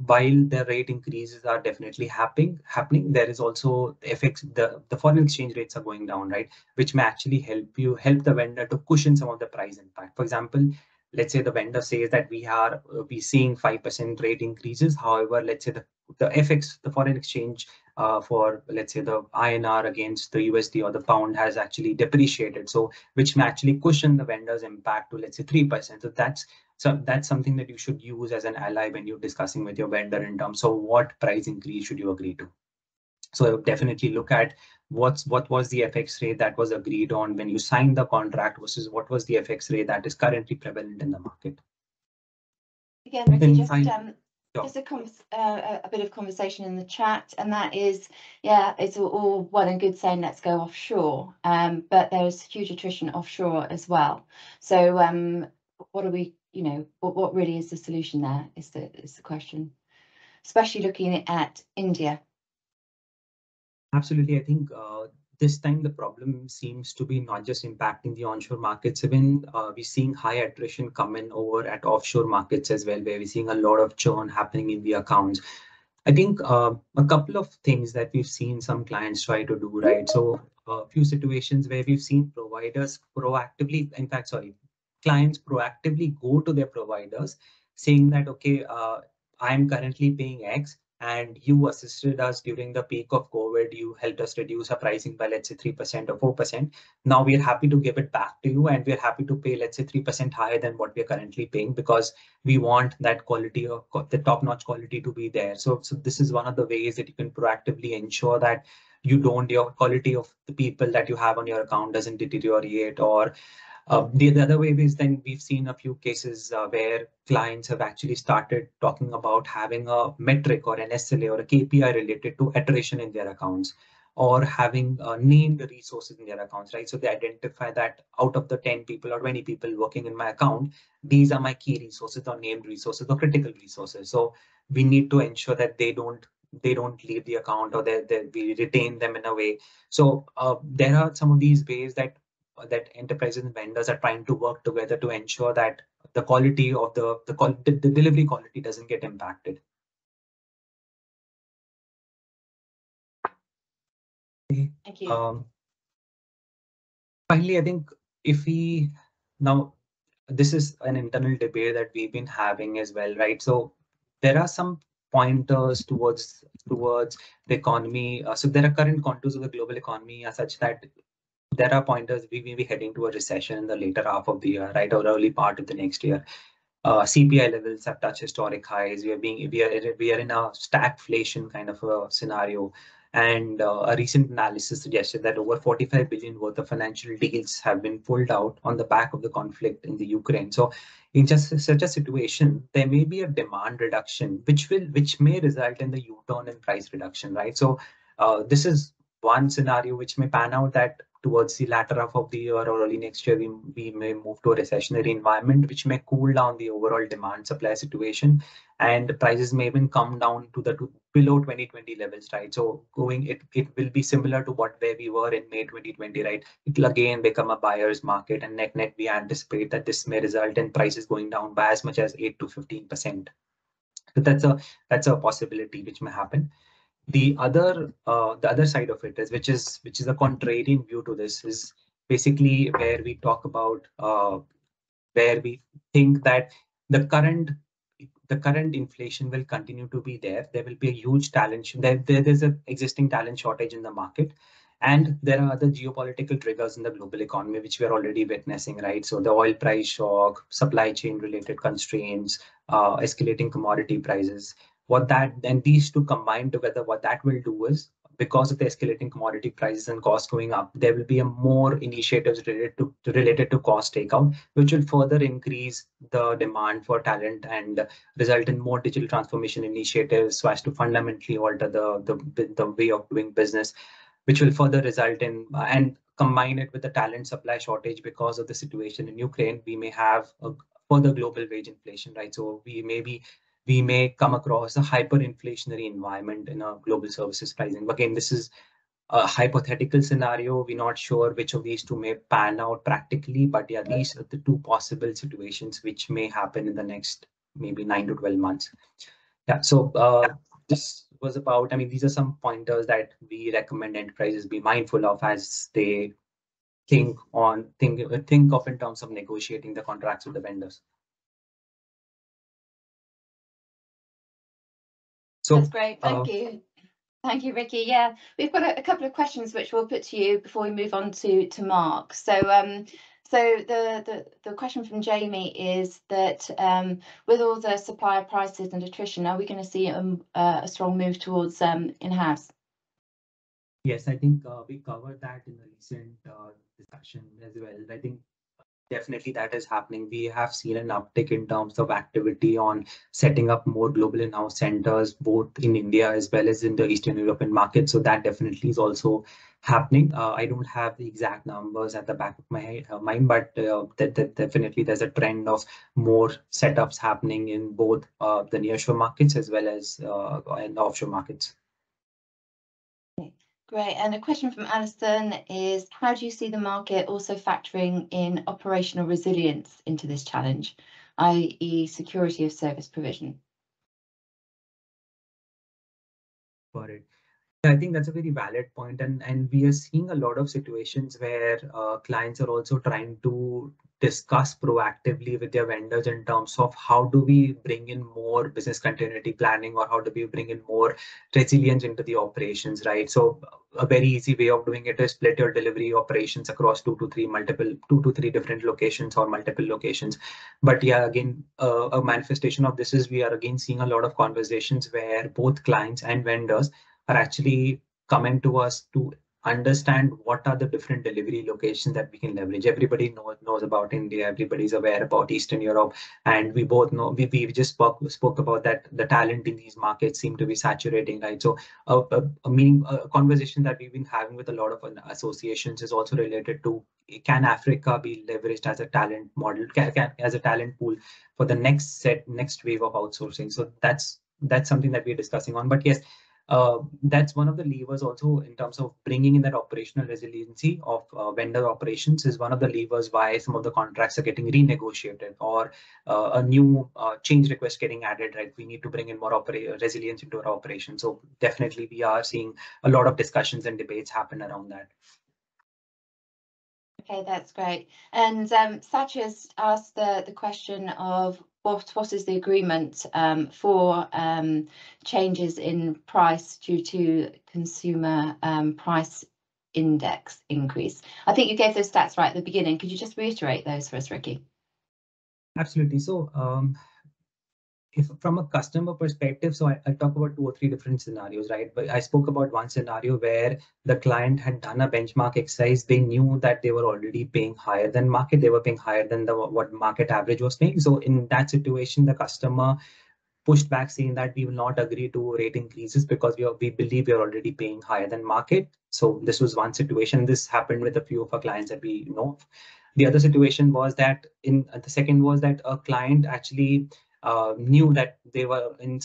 the rate increases are definitely happening, there is also the foreign exchange rates are going down, right? Which may actually help the vendor to cushion some of the price impact. For example, let's say the vendor says that we seeing 5% rate increases. However, let's say the foreign exchange for let's say the INR against the USD or the pound has actually depreciated. So which may actually cushion the vendor's impact to let's say 3%. So that's something that you should use as an ally when you're discussing with your vendor in terms of what price increase should you agree to. So definitely look at what was the FX rate that was agreed on when you signed the contract versus what was the FX rate that is currently prevalent in the market.
Again, Ricky, just a bit of conversation in the chat, and that is, yeah, it's all well and good saying let's go offshore, but there's huge attrition offshore as well. So what are we, what really is the solution there is the question, especially looking at India.
Absolutely. I think this time the problem seems to be not just impacting the onshore markets. Even we're seeing high attrition come in over at offshore markets as well, where we're seeing a lot of churn happening in the accounts. I think a couple of things that we've seen some clients try to do, right? So a few situations where we've seen clients proactively go to their providers saying that, okay, I'm currently paying X, and you assisted us during the peak of COVID. You helped us reduce our pricing by, let's say, 3% or 4%. Now we are happy to give it back to you, and we're happy to pay, let's say, 3% higher than what we're currently paying, because we want that quality of the top-notch quality to be there. So this is one of the ways that you can proactively ensure that your quality of the people that you have on your account doesn't deteriorate. Or the other way is then we've seen a few cases where clients have actually started talking about having a metric or an SLA or a KPI related to attrition in their accounts, or having named resources in their accounts, right? So they identify that out of the 10 people or 20 people working in my account, these are my key resources or named resources or critical resources. So we need to ensure that they don't leave the account, or that we retain them in a way. So there are some of these ways that enterprises and vendors are trying to work together to ensure that the quality of the delivery quality doesn't get impacted.
Thank you.
Finally, I think this is an internal debate that we've been having as well, right? So there are some pointers towards the economy. So there are current contours of the global economy are such that there are pointers we may be heading to a recession in the later half of the year, right, or early part of the next year. CPI levels have touched historic highs. We are in a stagflation kind of a scenario. And a recent analysis suggested that over 45 billion worth of financial deals have been pulled out on the back of the conflict in the Ukraine. So in just such a situation, there may be a demand reduction, which may result in the U-turn in price reduction, right? So this is one scenario which may pan out, that towards the latter half of the year or early next year, we may move to a recessionary environment, which may cool down the overall demand supply situation, and prices may even come down to below 2020 levels, right? So it will be similar to where we were in May 2020, right? It will again become a buyer's market, and net we anticipate that this may result in prices going down by as much as 8 to 15%. So that's a possibility which may happen. The other side of it is, which is a contrarian view to this, is basically where we talk about where we think that the current inflation will continue to be there. There will be a huge talent. There's an existing talent shortage in the market, and there are other geopolitical triggers in the global economy which we are already witnessing, right? So the oil price shock, supply chain related constraints, escalating commodity prices. These two combined together, what that will do is, because of the escalating commodity prices and costs going up, there will be more initiatives related to cost takeout, which will further increase the demand for talent and result in more digital transformation initiatives, so as to fundamentally alter the way of doing business, which will further result in and combine it with the talent supply shortage because of the situation in Ukraine. We may have a further global wage inflation, right? So we may come across a hyperinflationary environment in a global services pricing. Again, this is a hypothetical scenario. We're not sure which of these two may pan out practically, but yeah, these are the two possible situations which may happen in the next maybe 9 to 12 months. Yeah, so this was about, these are some pointers that we recommend enterprises be mindful of as they think of in terms of negotiating the contracts with the vendors. So,
that's great. Thank you. Thank you, Ricky. Yeah, we've got a couple of questions which we'll put to you before we move on to Mark. So the question from Jamie is that with all the supplier prices and attrition, are we going to see a strong move towards in-house?
Yes, I think we covered that in the recent discussion as well. I think definitely that is happening. We have seen an uptick in terms of activity on setting up more global in-house centers, both in India as well as in the Eastern European market. So that definitely is also happening. I don't have the exact numbers at the back of my mind, but that definitely there's a trend of more setups happening in both the nearshore markets as well as in the offshore markets.
Great. And a question from Alison is, how do you see the market also factoring in operational resilience into this challenge, i.e. security of service provision?
Got it. I think that's a very valid point, and we are seeing a lot of situations where clients are also trying to discuss proactively with their vendors in terms of how do we bring in more business continuity planning, or how do we bring in more resilience into the operations, right? So a very easy way of doing it is split your delivery operations across two to three different locations or multiple locations. But yeah, again, a manifestation of this is we are again seeing a lot of conversations where both clients and vendors are actually coming to us to understand what are the different delivery locations that we can leverage. Everybody knows about India, everybody's aware about Eastern Europe, and we both know, we just spoke about that the talent in these markets seem to be saturating, right? So a conversation that we've been having with a lot of associations is also related to, can Africa be leveraged as a talent model, as a talent pool for the next wave of outsourcing? So that's something that we're discussing on. But yes, that's one of the levers also in terms of bringing in that operational resiliency of vendor operations, is one of the levers why some of the contracts are getting renegotiated, or a new change request getting added, right? We need to bring in more resilience into our operation. So definitely we are seeing a lot of discussions and debates happen around that.
Okay, that's great. And Satch's asked the question of what is the agreement for changes in price due to consumer price index increase? I think you gave those stats right at the beginning. Could you just reiterate those for us, Ricky?
Absolutely. So, if from a customer perspective, so I talk about 2 or 3 different scenarios, right? But I spoke about one scenario where the client had done a benchmark exercise. They knew that they were already paying higher than market. They were paying higher than what market average was paying. So in that situation, the customer pushed back saying that we will not agree to rate increases because we believe we are already paying higher than market. So this was one situation. This happened with a few of our clients that we know. The other situation was that the second was that a client actually knew that they were in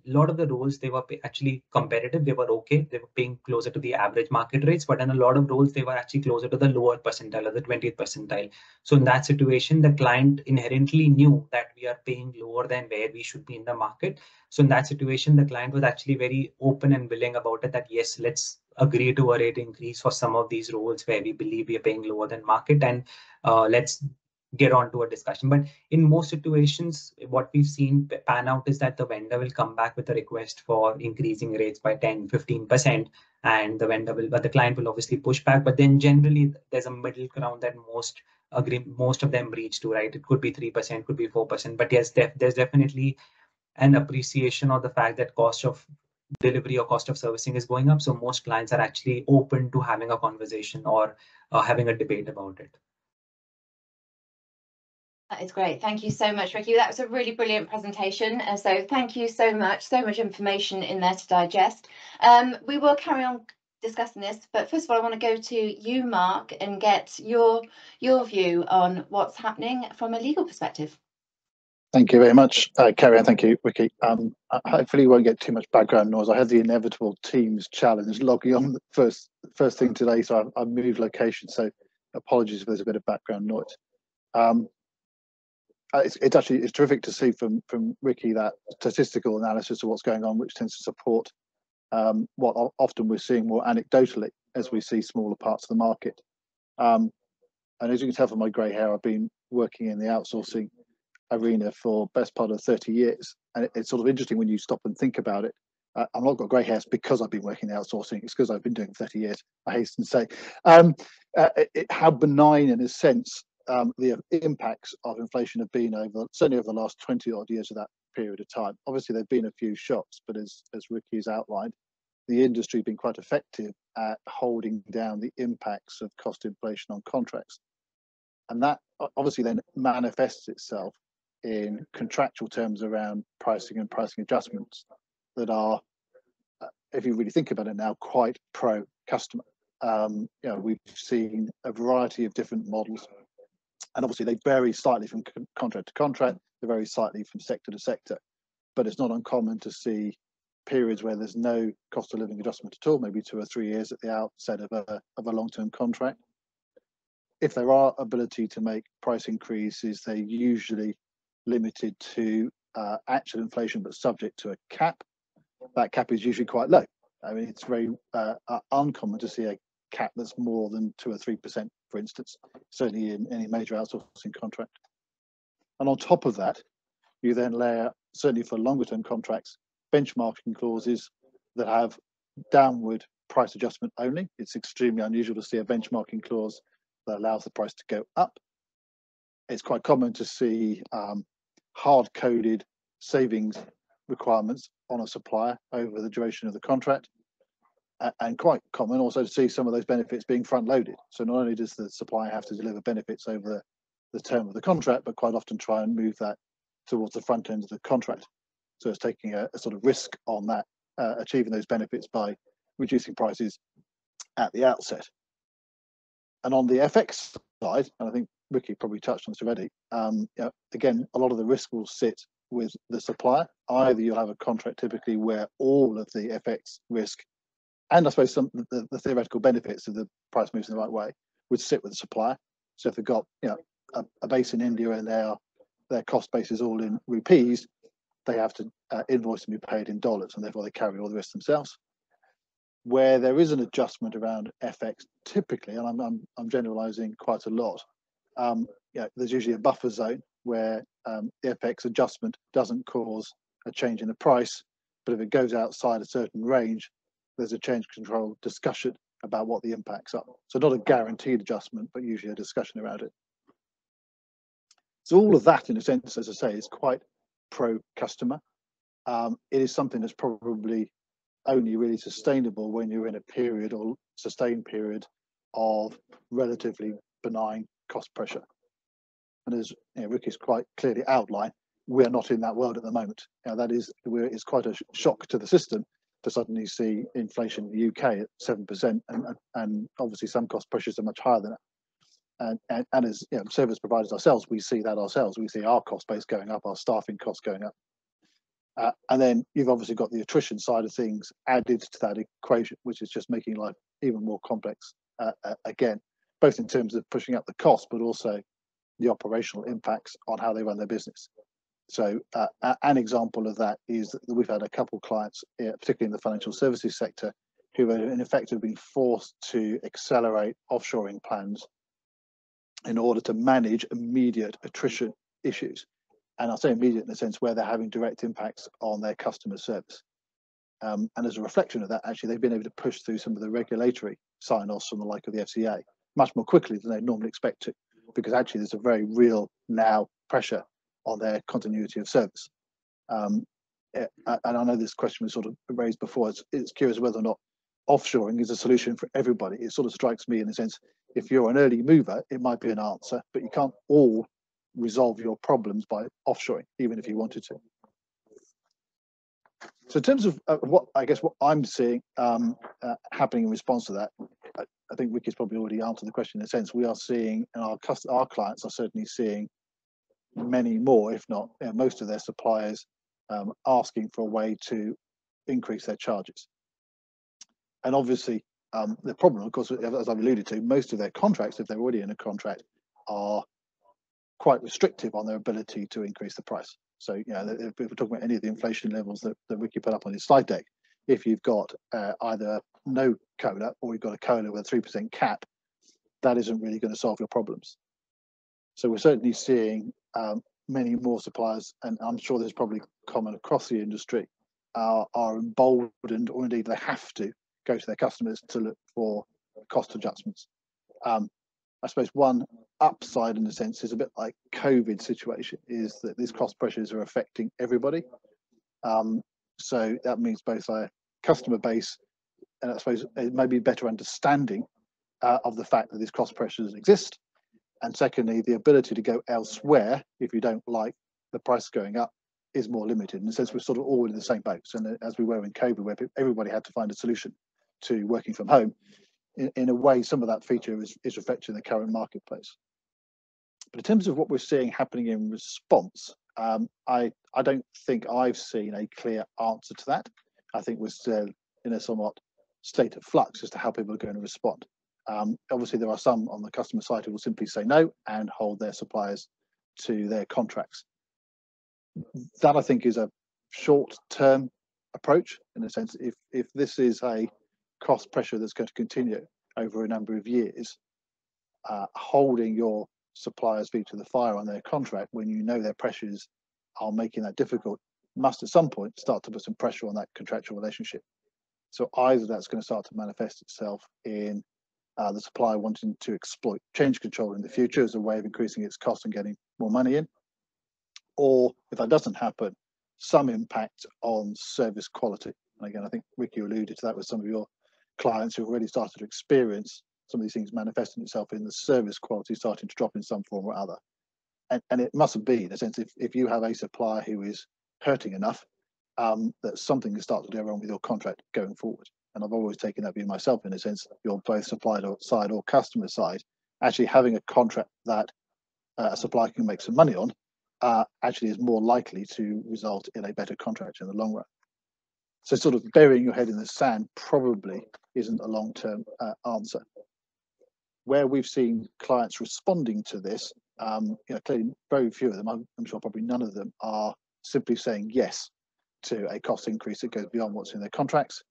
lot of the roles they were actually competitive. They were okay. They were paying closer to the average market rates, but in a lot of roles they were actually closer to the lower percentile or the 20th percentile. So in that situation, the client inherently knew that we are paying lower than where we should be in the market. So in that situation, the client was actually very open and willing about it, that yes, let's agree to a rate increase for some of these roles where we believe we are paying lower than market, and let's get on to a discussion. But in most situations, what we've seen pan out is that the vendor will come back with a request for increasing rates by 10-15%, and the client will obviously push back. But then generally there's a middle ground that most of them reach to, right? It could be 3%, could be 4%, but yes, there's definitely an appreciation of the fact that cost of delivery or cost of servicing is going up. So most clients are actually open to having a conversation or having a debate about it.
That is great. Thank you so much, Ricky. That was a really brilliant presentation. So thank you so much information in there to digest. We will carry on discussing this, but first of all, I want to go to you, Mark, and get your view on what's happening from a legal perspective.
Thank you very much, Kerry, and thank you, Ricky. Hopefully you won't get too much background noise. I had the inevitable Teams challenge logging on the first thing today, so I've moved location, so apologies if there's a bit of background noise. It's terrific to see from Ricky that statistical analysis of what's going on, which tends to support what often we're seeing more anecdotally as we see smaller parts of the market. And as you can tell from my grey hair, I've been working in the outsourcing arena for best part of 30 years, and it's sort of interesting when you stop and think about it. I've not got grey hairs because I've been working in outsourcing. It's because I've been doing it for 30 years, I hasten to say. How benign in a sense the impacts of inflation have been certainly over the last 20 odd years of that period of time. Obviously there've been a few shocks, but as Ricky has outlined, the industry has been quite effective at holding down the impacts of cost inflation on contracts. And that obviously then manifests itself in contractual terms around pricing and pricing adjustments that are, if you really think about it now, quite pro-customer. We've seen a variety of different models, and obviously they vary slightly from contract to contract, they vary slightly from sector to sector, but it's not uncommon to see periods where there's no cost of living adjustment at all, maybe 2 or 3 years at the outset of a long-term contract. If there are ability to make price increases, they're usually limited to actual inflation, but subject to a cap. That cap is usually quite low. I mean, it's very uncommon to see a cap that's more than 2 or 3%, for instance, certainly in any major outsourcing contract. And on top of that, you then layer, certainly for longer term contracts, benchmarking clauses that have downward price adjustment only. It's extremely unusual to see a benchmarking clause that allows the price to go up. It's quite common to see hard-coded savings requirements on a supplier over the duration of the contract, and quite common also to see some of those benefits being front-loaded. So not only does the supplier have to deliver benefits over the term of the contract, but quite often try and move that towards the front end of the contract. So it's taking a sort of risk on that, achieving those benefits by reducing prices at the outset. And on the FX side, and I think Ricky probably touched on this already, again, a lot of the risk will sit with the supplier. Either you'll have a contract typically where all of the FX risk, and I suppose some the theoretical benefits of the price moves in the right way, would sit with the supplier. So if they've got a base in India and their cost base is all in rupees, they have to invoice and be paid in dollars, and therefore they carry all the risk themselves. Where there is an adjustment around FX, typically, and I'm generalising quite a lot, there's usually a buffer zone where the FX adjustment doesn't cause a change in the price, but if it goes outside a certain range, there's a change control discussion about what the impacts are. So not a guaranteed adjustment, but usually a discussion around it. So all of that, in a sense, as I say, is quite pro-customer. It is something that's probably only really sustainable when you're in a period or sustained period of relatively benign cost pressure. And as Ricky's quite clearly outlined, we're not in that world at the moment. That is, it's quite a shock to the system to suddenly see inflation in the UK at 7%, and obviously some cost pressures are much higher than that. And as service providers ourselves, we see that ourselves. We see our cost base going up, our staffing costs going up. And then you've obviously got the attrition side of things added to that equation, which is just making life even more complex again, both in terms of pushing up the cost, but also the operational impacts on how they run their business. So an example of that is that we've had a couple of clients, particularly in the financial services sector, who in effect have been forced to accelerate offshoring plans in order to manage immediate attrition issues. And I'll say immediate in the sense where they're having direct impacts on their customer service. And as a reflection of that, actually, they've been able to push through some of the regulatory sign-offs from the like of the FCA much more quickly than they normally expect to, because actually there's a very real now pressure on their continuity of service. And I know this question was sort of raised before. It's curious whether or not offshoring is a solution for everybody. It sort of strikes me in the sense, if you're an early mover, it might be an answer, but you can't all resolve your problems by offshoring, even if you wanted to. So in terms of what I'm seeing happening in response to that, I think Ricky's probably already answered the question in a sense. We are seeing, and our clients are certainly seeing many more, if not most of their suppliers asking for a way to increase their charges. And obviously the problem, of course, as I've alluded to, most of their contracts, if they're already in a contract, are quite restrictive on their ability to increase the price. So, if we're talking about any of the inflation levels that Ricky put up on his slide deck, if you've got either no COLA or you've got a COLA with a 3% cap, that isn't really going to solve your problems. So we're certainly seeing many more suppliers, and I'm sure this is probably common across the industry, are emboldened, or indeed they have to go to their customers to look for cost adjustments. I suppose one upside in a sense is a bit like COVID situation, is that these cost pressures are affecting everybody. So that means both our customer base, and I suppose it may be better understanding of the fact that these cost pressures exist. And secondly, the ability to go elsewhere if you don't like the price going up is more limited. In a sense, we're sort of all in the same boat. And as we were in COVID, where everybody had to find a solution to working from home, in a way, some of that feature is reflected in the current marketplace. But in terms of what we're seeing happening in response, I don't think I've seen a clear answer to that. I think we're still in a somewhat state of flux as to how people are going to respond. Obviously, there are some on the customer side who will simply say no and hold their suppliers to their contracts. That, I think, is a short-term approach, in a sense. If this is a cost pressure that's going to continue over a number of years, holding your suppliers' feet to the fire on their contract when you know their pressures are making that difficult must at some point start to put some pressure on that contractual relationship. So either that's going to start to manifest itself in the supplier wanting to exploit change control in the future as a way of increasing its cost and getting more money in, or if that doesn't happen, some impact on service quality. And again, I think Ricky alluded to that with some of your clients who have already started to experience some of these things manifesting itself in the service quality starting to drop in some form or other. And it mustn't be, in a sense, if you have a supplier who is hurting enough, that something can start to go wrong with your contract going forward. And I've always taken that view myself, in a sense, you're both supplier side or customer side, actually having a contract that a supplier can make some money on actually is more likely to result in a better contract in the long run. So sort of burying your head in the sand probably isn't a long-term answer. Where we've seen clients responding to this, clearly very few of them, I'm sure probably none of them, are simply saying yes to a cost increase that goes beyond what's in their contracts.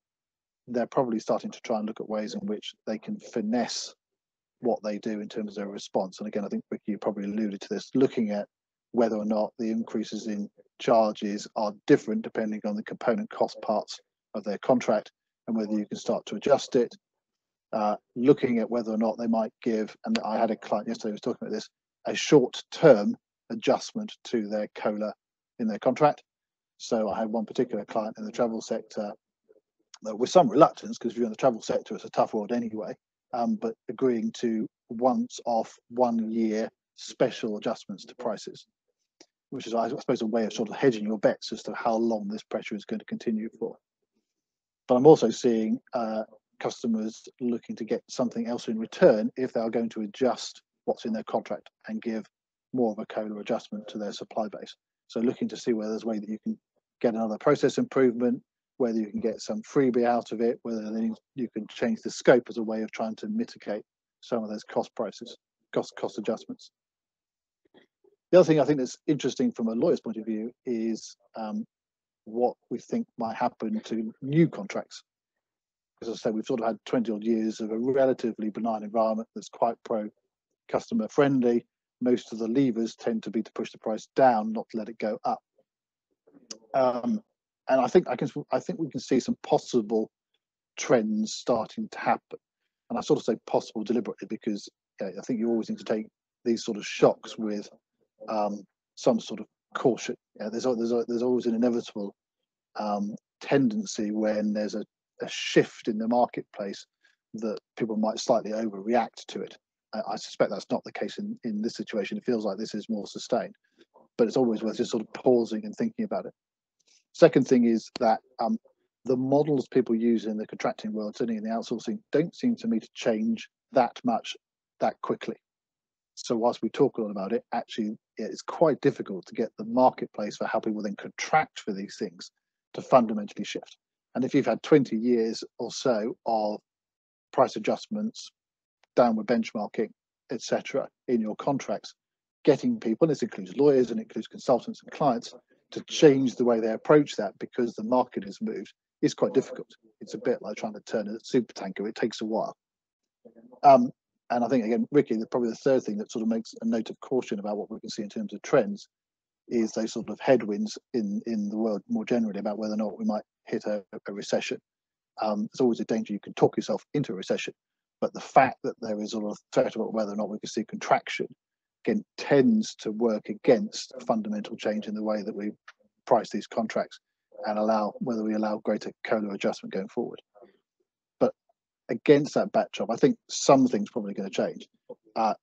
They're probably starting to try and look at ways in which they can finesse what they do in terms of their response. And again, I think Ricky, you probably alluded to this, looking at whether or not the increases in charges are different depending on the component cost parts of their contract and whether you can start to adjust it. Looking at whether or not they might give, and I had a client yesterday who was talking about this, a short-term adjustment to their COLA in their contract. So I had one particular client in the travel sector with some reluctance, because if you're in the travel sector, it's a tough world anyway, but agreeing to once off 1 year special adjustments to prices, which is, I suppose, a way of sort of hedging your bets as to how long this pressure is going to continue for. But I'm also seeing customers looking to get something else in return if they are going to adjust what's in their contract and give more of a COLA adjustment to their supply base. So looking to see whether there's a way that you can get another process improvement, whether you can get some freebie out of it, whether you can change the scope as a way of trying to mitigate some of those cost adjustments. The other thing I think that's interesting from a lawyer's point of view is what we think might happen to new contracts. As I said, we've sort of had 20 odd years of a relatively benign environment that's quite pro-customer friendly. Most of the levers tend to be to push the price down, not to let it go up. And I think we can see some possible trends starting to happen. And I sort of say possible deliberately because I think you always need to take these sort of shocks with some sort of caution. There's always an inevitable tendency when there's a shift in the marketplace that people might slightly overreact to it. I suspect that's not the case in this situation. It feels like this is more sustained, but it's always worth just sort of pausing and thinking about it. Second thing is that the models people use in the contracting world, certainly in the outsourcing, don't seem to me to change that much that quickly. So whilst we talk a lot about it, actually it's quite difficult to get the marketplace for how people then contract for these things to fundamentally shift. And if you've had 20 years or so of price adjustments, downward benchmarking, etc., in your contracts, getting people, and this includes lawyers and includes consultants and clients, to change the way they approach that because the market has moved is quite difficult. It's a bit like trying to turn a super tanker. It takes a while. And I think, again, Ricky, probably the third thing that sort of makes a note of caution about what we can see in terms of trends is those sort of headwinds in the world more generally about whether or not we might hit a recession. There's always a danger you can talk yourself into a recession, but the fact that there is a lot of threat about whether or not we can see contraction, again, tends to work against a fundamental change in the way that we price these contracts and whether we allow greater COLA adjustment going forward. But against that backdrop, I think something's probably going to change.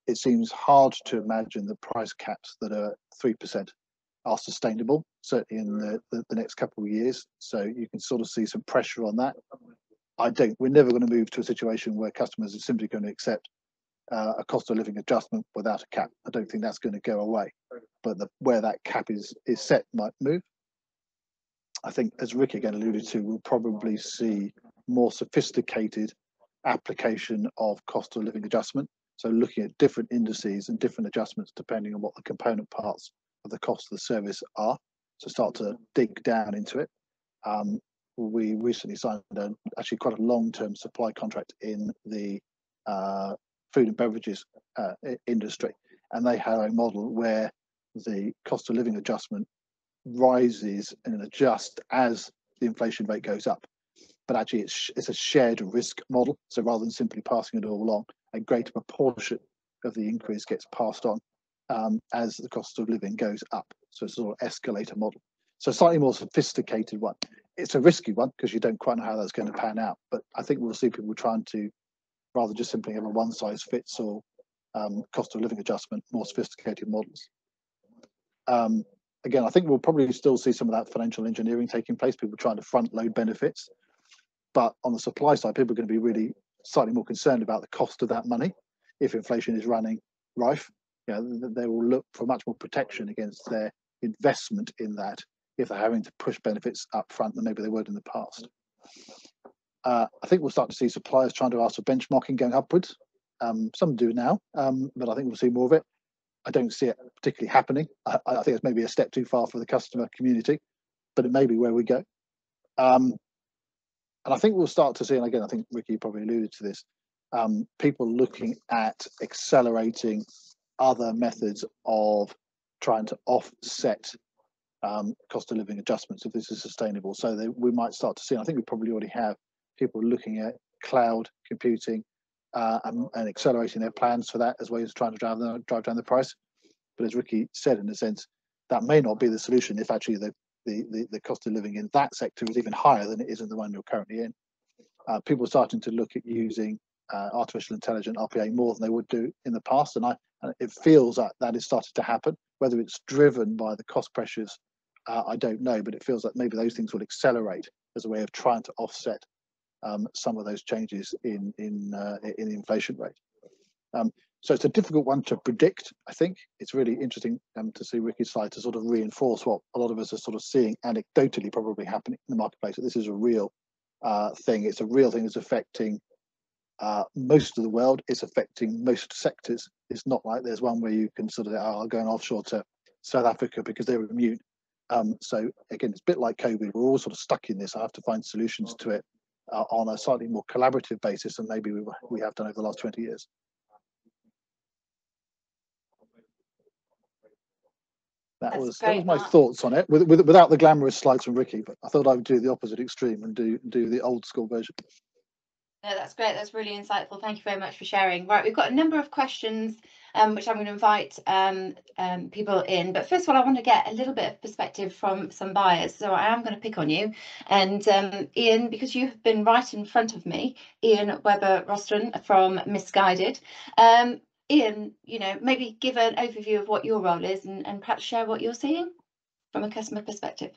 It seems hard to imagine the price caps that are 3% are sustainable, certainly in the next couple of years. So you can sort of see some pressure on that. We're never going to move to a situation where customers are simply going to accept a cost of living adjustment without a cap. I don't think that's going to go away, but where that cap is set might move. I think, as Rick again alluded to, we'll probably see more sophisticated application of cost of living adjustment. So looking at different indices and different adjustments depending on what the component parts of the cost of the service are. So start to dig down into it. We recently signed actually quite a long-term supply contract in the food and beverages industry, and they have a model where the cost of living adjustment rises and adjusts as the inflation rate goes up. But actually it's a shared risk model. So rather than simply passing it all along, a greater proportion of the increase gets passed on as the cost of living goes up. So it's a sort of escalator model. So slightly more sophisticated one. It's a risky one because you don't quite know how that's going to pan out. But I think we'll see people trying to, rather just simply have a one-size-fits-all cost of living adjustment, more sophisticated models. Again, I think we'll probably still see some of that financial engineering taking place, people trying to front load benefits. But on the supply side, people are going to be really slightly more concerned about the cost of that money. If inflation is running rife, they will look for much more protection against their investment in that if they're having to push benefits up front than maybe they would in the past. I think we'll start to see suppliers trying to ask for benchmarking going upwards. Some do now, but I think we'll see more of it. I don't see it particularly happening. I think it's maybe a step too far for the customer community, but it may be where we go. And I think we'll start to see, and again, I think Ricky probably alluded to this, people looking at accelerating other methods of trying to offset cost of living adjustments if this is sustainable. So we might start to see, and I think we probably already have, people looking at cloud computing and accelerating their plans for that as well as trying to drive down the price. But as Ricky said, in a sense, that may not be the solution if actually the cost of living in that sector is even higher than it is in the one you're currently in. People are starting to look at using artificial intelligence, RPA, more than they would do in the past, and it feels like that is starting to happen. Whether it's driven by the cost pressures, I don't know, but it feels like maybe those things will accelerate as a way of trying to offset some of those changes in the inflation rate. So it's a difficult one to predict. I think it's really interesting to see Ricky's slide to sort of reinforce what a lot of us are sort of seeing anecdotally probably happening in the marketplace. That this is a real thing. It's a real thing that's affecting most of the world. It's affecting most sectors. It's not like there's one where you can sort of, I'll go offshore to South Africa because they're immune. So again, it's a bit like COVID. We're all sort of stuck in this. I have to find solutions to it on a slightly more collaborative basis than maybe we have done over the last 20 years. That was my thoughts on it, without the glamorous slides from Ricky. But I thought I would do the opposite extreme and do the old school version.
No, that's great. That's really insightful. Thank you very much for sharing. Right, we've got a number of questions which I'm going to invite people in. But first of all, I want to get a little bit of perspective from some buyers. So I am going to pick on you. And Ian, because you've been right in front of me, Ian Webber-Roston from Misguided. Ian, maybe give an overview of what your role is and perhaps share what you're seeing from a customer perspective.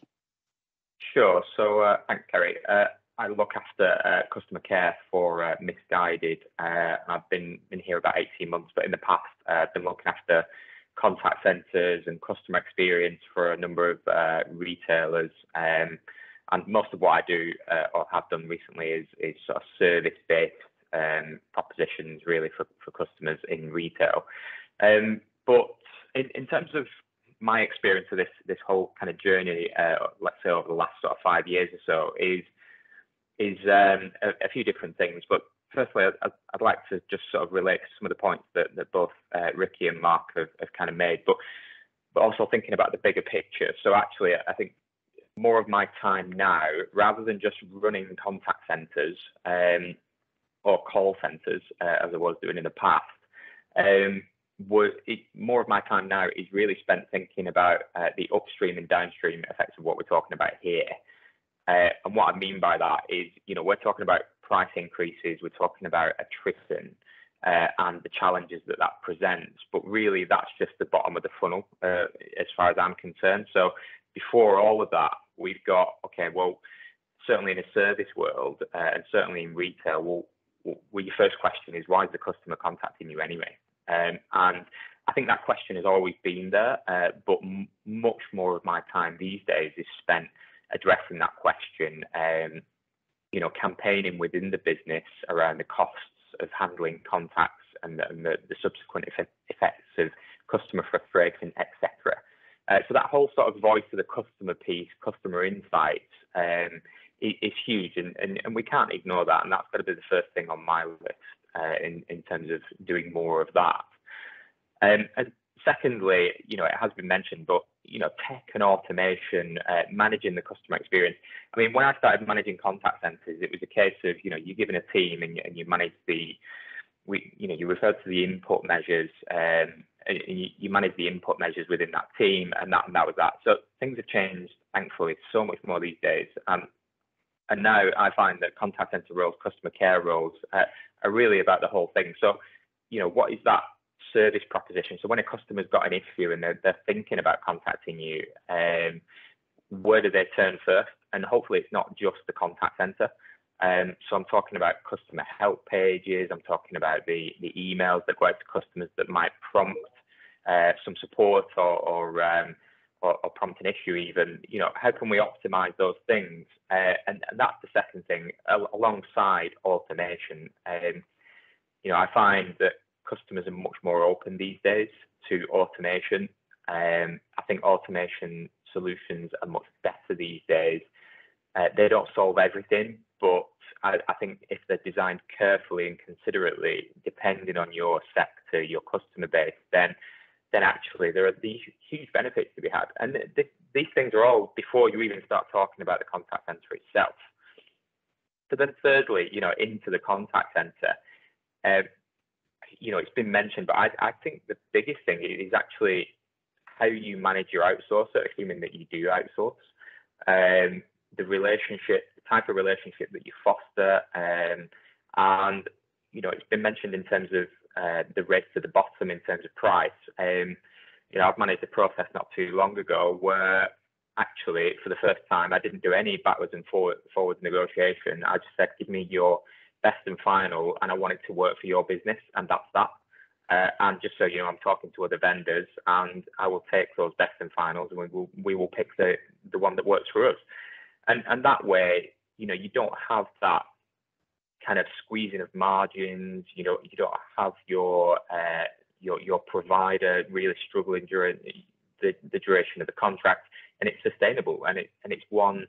Sure. So thanks, Kerry. I look after customer care for Misguided. I've been here about 18 months, but in the past, I've been looking after contact centres and customer experience for a number of retailers. And most of what I do or have done recently is sort of service-based propositions really for customers in retail. But in terms of my experience of this whole kind of journey, let's say over the last sort of 5 years or so, is a few different things. But firstly, I'd like to just sort of relate to some of the points that both Ricky and Mark have kind of made, but also thinking about the bigger picture. So actually, I think more of my time now, rather than just running contact centres or call centres, as I was doing in the past, more of my time now is really spent thinking about the upstream and downstream effects of what we're talking about here. And what I mean by that is, we're talking about price increases, we're talking about attrition and the challenges that presents. But really, that's just the bottom of the funnel as far as I'm concerned. So before all of that, we've got, okay, well, certainly in a service world and certainly in retail, well, your first question is, why is the customer contacting you anyway? And I think that question has always been there, but much more of my time these days is spent addressing that question, campaigning within the business around the costs of handling contacts and the subsequent effects of customer frustration, etc. So that whole sort of voice of the customer piece, customer insights, is huge, and we can't ignore that, and that's got to be the first thing on my list in terms of doing more of that. And secondly, it has been mentioned, but tech and automation, managing the customer experience. I mean, when I started managing contact centres, it was a case of you're given a team and you manage you refer to the input measures, and you manage the input measures within that team, and that was that. So things have changed, thankfully, so much more these days. And now I find that contact centre roles, customer care roles, are really about the whole thing. So, what is that service proposition? So when a customer's got an issue and they're thinking about contacting you, where do they turn first? And hopefully it's not just the contact centre. So I'm talking about customer help pages. I'm talking about the emails that go out to customers that might prompt some support or prompt an issue even. How can we optimize those things? And that's the second thing, alongside automation. I find that customers are much more open these days to automation. I think automation solutions are much better these days. They don't solve everything, but I think if they're designed carefully and considerately, depending on your sector, your customer base, then actually there are these huge benefits to be had. And these things are all before you even start talking about the contact centre itself. So then thirdly, into the contact centre, it's been mentioned, but I think the biggest thing is actually how you manage your outsourcer, assuming that you do outsource, the relationship, the type of relationship that you foster, and it's been mentioned in terms of the race to the bottom in terms of price. I've managed a process not too long ago where actually for the first time I didn't do any backwards and forwards negotiation. I just said, give me your best and final, and I want it to work for your business, and that's that. And just so you know, I'm talking to other vendors, and I will take those best and finals, and we will pick the one that works for us. And that way, you don't have that kind of squeezing of margins. You don't have your provider really struggling during the duration of the contract, and it's sustainable, and it's one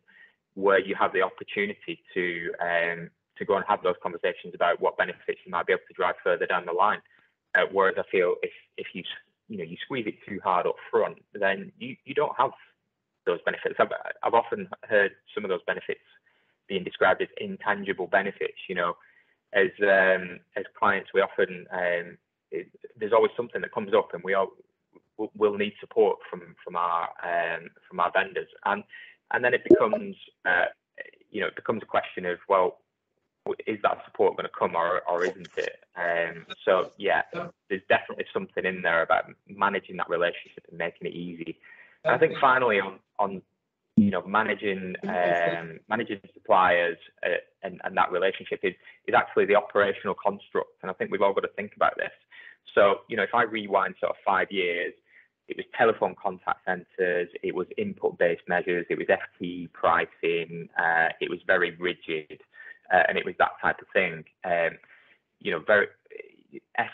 where you have the opportunity to go and have those conversations about what benefits you might be able to drive further down the line. Whereas I feel if you squeeze it too hard up front, then you don't have those benefits. I've often heard some of those benefits being described as intangible benefits. As clients, we often there's always something that comes up, and we'll need support from our vendors, and then it becomes it becomes a question of, well, is that support going to come or isn't it? So yeah, there's definitely something in there about managing that relationship and making it easy. And I think finally on managing suppliers and that relationship is actually the operational construct. And I think we've all got to think about this. So if I rewind sort of 5 years, it was telephone contact centers, it was input-based measures, it was FTE pricing, it was very rigid. And it was that type of thing. Very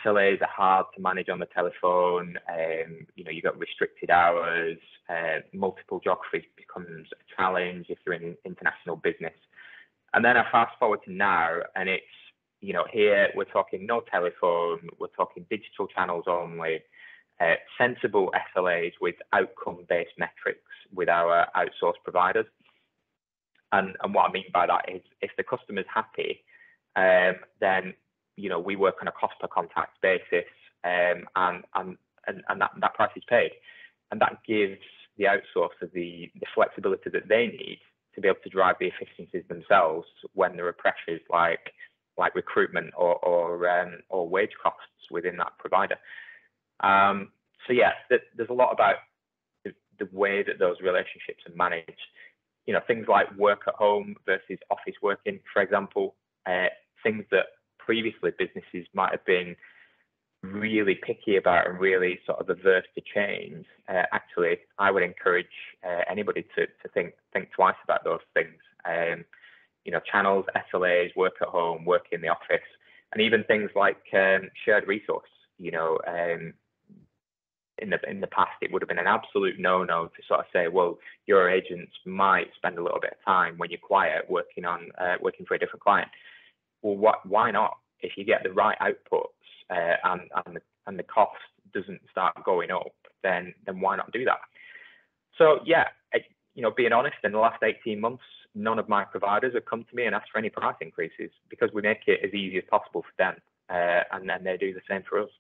SLAs are hard to manage on the telephone. You got restricted hours. Multiple geographies becomes a challenge if you're in international business. And then I fast forward to now, and it's here we're talking no telephone, we're talking digital channels only, sensible SLAs with outcome-based metrics with our outsourced providers. And what I mean by that is, if the customer's happy, then we work on a cost per contact basis, and that price is paid, and that gives the outsourcer the flexibility that they need to be able to drive the efficiencies themselves when there are pressures like recruitment or wage costs within that provider. So yeah, there's a lot about the way that those relationships are managed. Things like work at home versus office working, for example, things that previously businesses might have been really picky about and really sort of averse to change. Actually, I would encourage anybody to think twice about those things. Channels, SLAs, work at home, work in the office, and even things like shared resource. In the past, it would have been an absolute no-no to sort of say, well, your agents might spend a little bit of time when you're quiet working for a different client. Well, why not? If you get the right outputs and the cost doesn't start going up, then why not do that? So yeah, being honest, in the last 18 months, none of my providers have come to me and asked for any price increases, because we make it as easy as possible for them, and then they do the same for us.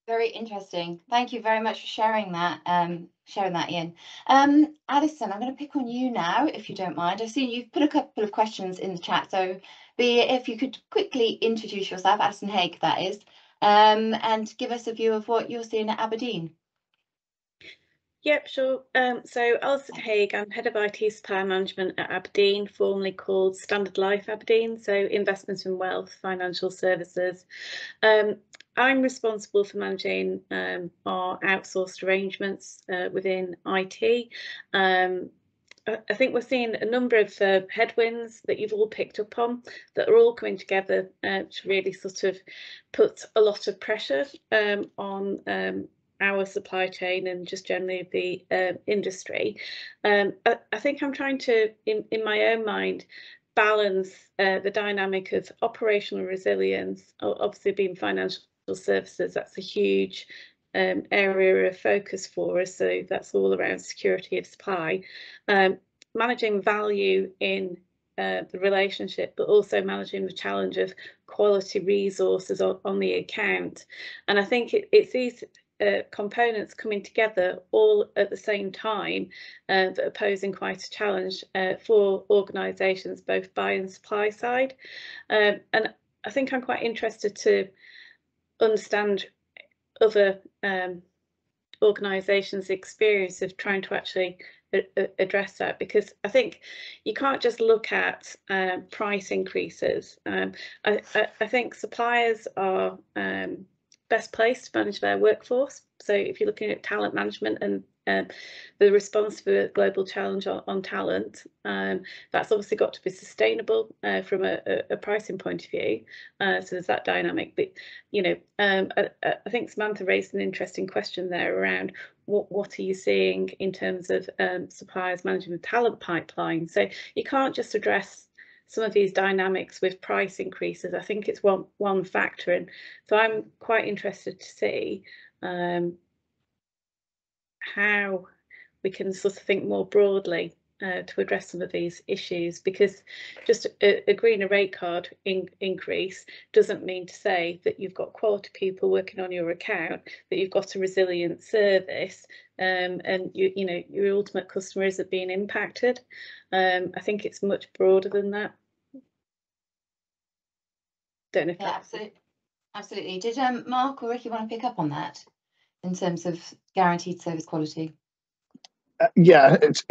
Very interesting. Thank you very much for sharing that, Ian. Alison, I'm going to pick on you now, if you don't mind. I see you've put a couple of questions in the chat, so if you could quickly introduce yourself, Alison Haig, that is, and give us a view of what you're seeing at Aberdeen.
Yep, sure. So Alison Haig, I'm Head of IT Supply Management at Aberdeen, formerly called Standard Life Aberdeen, so Investments in Wealth, Financial Services. I'm responsible for managing our outsourced arrangements within IT. I think we're seeing a number of headwinds that you've all picked up on that are all coming together to really sort of put a lot of pressure on our supply chain and just generally the industry. I think I'm trying to, in my own mind, balance the dynamic of operational resilience, obviously being financial services, that's a huge area of focus for us, so that's all around security of supply, managing value in the relationship, but also managing the challenge of quality resources on the account. And I think it's easy, components coming together all at the same time that are posing quite a challenge for organisations, both buy and supply side. And I think I'm quite interested to understand other organisations' experience of trying to actually address that, because I think you can't just look at price increases. I think suppliers are best placed to manage their workforce. So if you're looking at talent management and the response to the global challenge on talent, that's obviously got to be sustainable from a pricing point of view. So there's that dynamic. But you know, I think Samantha raised an interesting question there around what are you seeing in terms of suppliers managing the talent pipeline. So you can't just address some of these dynamics with price increases. I think it's one factor, and so I'm quite interested to see how we can sort of think more broadly to address some of these issues, because just agreeing a rate card increase doesn't mean to say that you've got quality people working on your account, that you've got a resilient service, and you know your ultimate customer isn't being impacted. I think it's much broader than that. Don't know if
absolutely. Did Mark or Ricky want to pick up on that in terms of guaranteed service quality?
Yeah, it's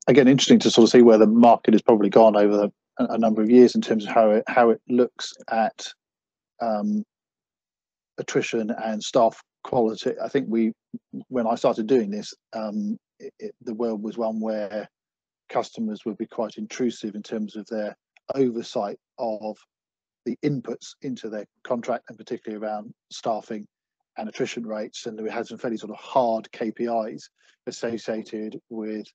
again interesting to sort of see where the market has probably gone over a number of years in terms of how it looks at attrition and staff quality. I think when I started doing this, the world was one where customers would be quite intrusive in terms of their oversight of the inputs into their contract, and particularly around staffing and attrition rates, and we had some fairly sort of hard KPIs associated with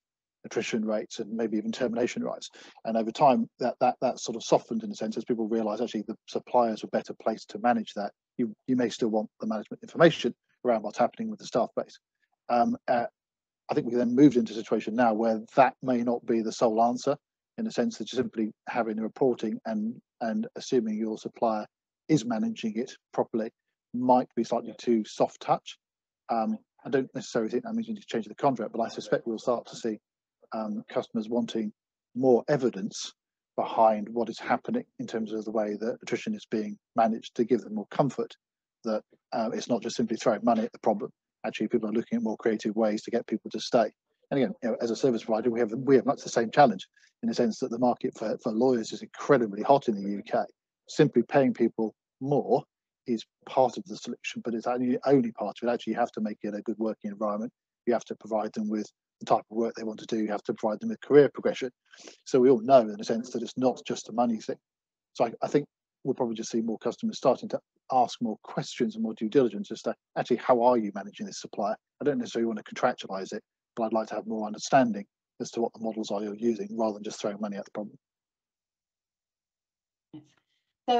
attrition rates and maybe even termination rates. And over time, that sort of softened in a sense as people realised actually the suppliers were better placed to manage that. You may still want the management information around what's happening with the staff base. I think we then moved into a situation now where that may not be the sole answer, in the sense that you're simply having the reporting and assuming your supplier is managing it properly might be slightly too soft touch. I don't necessarily think that means you need to change the contract, but I suspect we'll start to see customers wanting more evidence behind what is happening in terms of the way that attrition is being managed, to give them more comfort that it's not just simply throwing money at the problem. Actually, people are looking at more creative ways to get people to stay. And again, you know, as a service provider, we have much the same challenge, in the sense that the market for lawyers is incredibly hot in the UK. Simply paying people more is part of the solution, but it's only part of it. Actually, you have to make it a good working environment. You have to provide them with the type of work they want to do. You have to provide them with career progression. So we all know, in a sense, that it's not just a money thing. So I think we'll probably just see more customers starting to ask more questions and more due diligence as to actually, how are you managing this supplier? I don't necessarily want to contractualize it, but I'd like to have more understanding as to what the models are you're using, rather than just throwing money at the problem.
So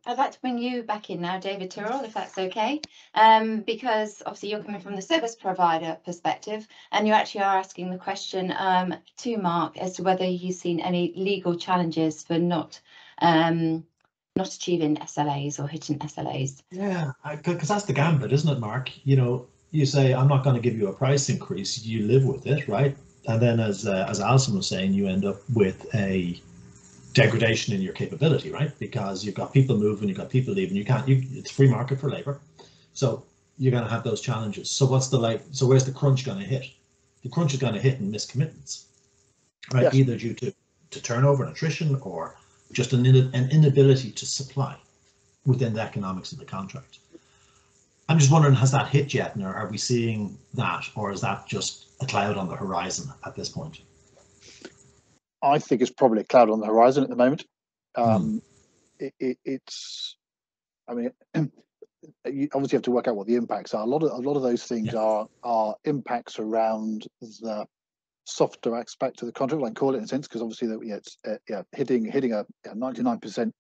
I'd like to bring you back in now, David Tyrrell, if that's okay, because obviously you're coming from the service provider perspective, and you actually are asking the question to Mark as to whether he's seen any legal challenges for not achieving SLAs or hitting SLAs.
Yeah, because that's the gambit, isn't it, Mark? You know, you say, I'm not going to give you a price increase, you live with it, right? And then as Alison was saying, you end up with a degradation in your capability, right? Because you've got people moving, you've got people leaving, it's free market for labor. So you're going to have those challenges. So so where's the crunch going to hit? The crunch is going to hit in missed commitments, right? Yes. Either due to turnover and attrition, or just an inability to supply within the economics of the contract. I'm just wondering, has that hit yet? And are we seeing that, or is that just a cloud on the horizon at this point?
I think it's probably a cloud on the horizon at the moment. It's, I mean, you obviously have to work out what the impacts are. A lot of those things are impacts around the softer aspect of the contract, like call it in a sense, because obviously it's hitting a 99%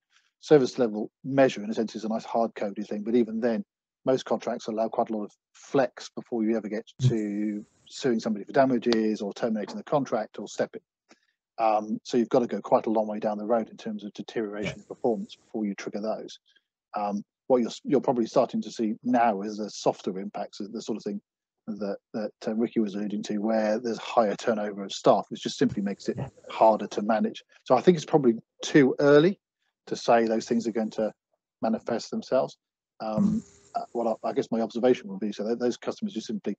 service level measure in a sense is a nice hard coded thing. But even then, most contracts allow quite a lot of flex before you ever get to suing somebody for damages or terminating the contract or stepping. So you've got to go quite a long way down the road in terms of deterioration of performance before you trigger those. what you're probably starting to see now is the softer impacts, the sort of thing that Ricky was alluding to, where there's higher turnover of staff, which just simply makes it harder to manage. So I think it's probably too early to say those things are going to manifest themselves. Well, I guess my observation would be so that those customers just simply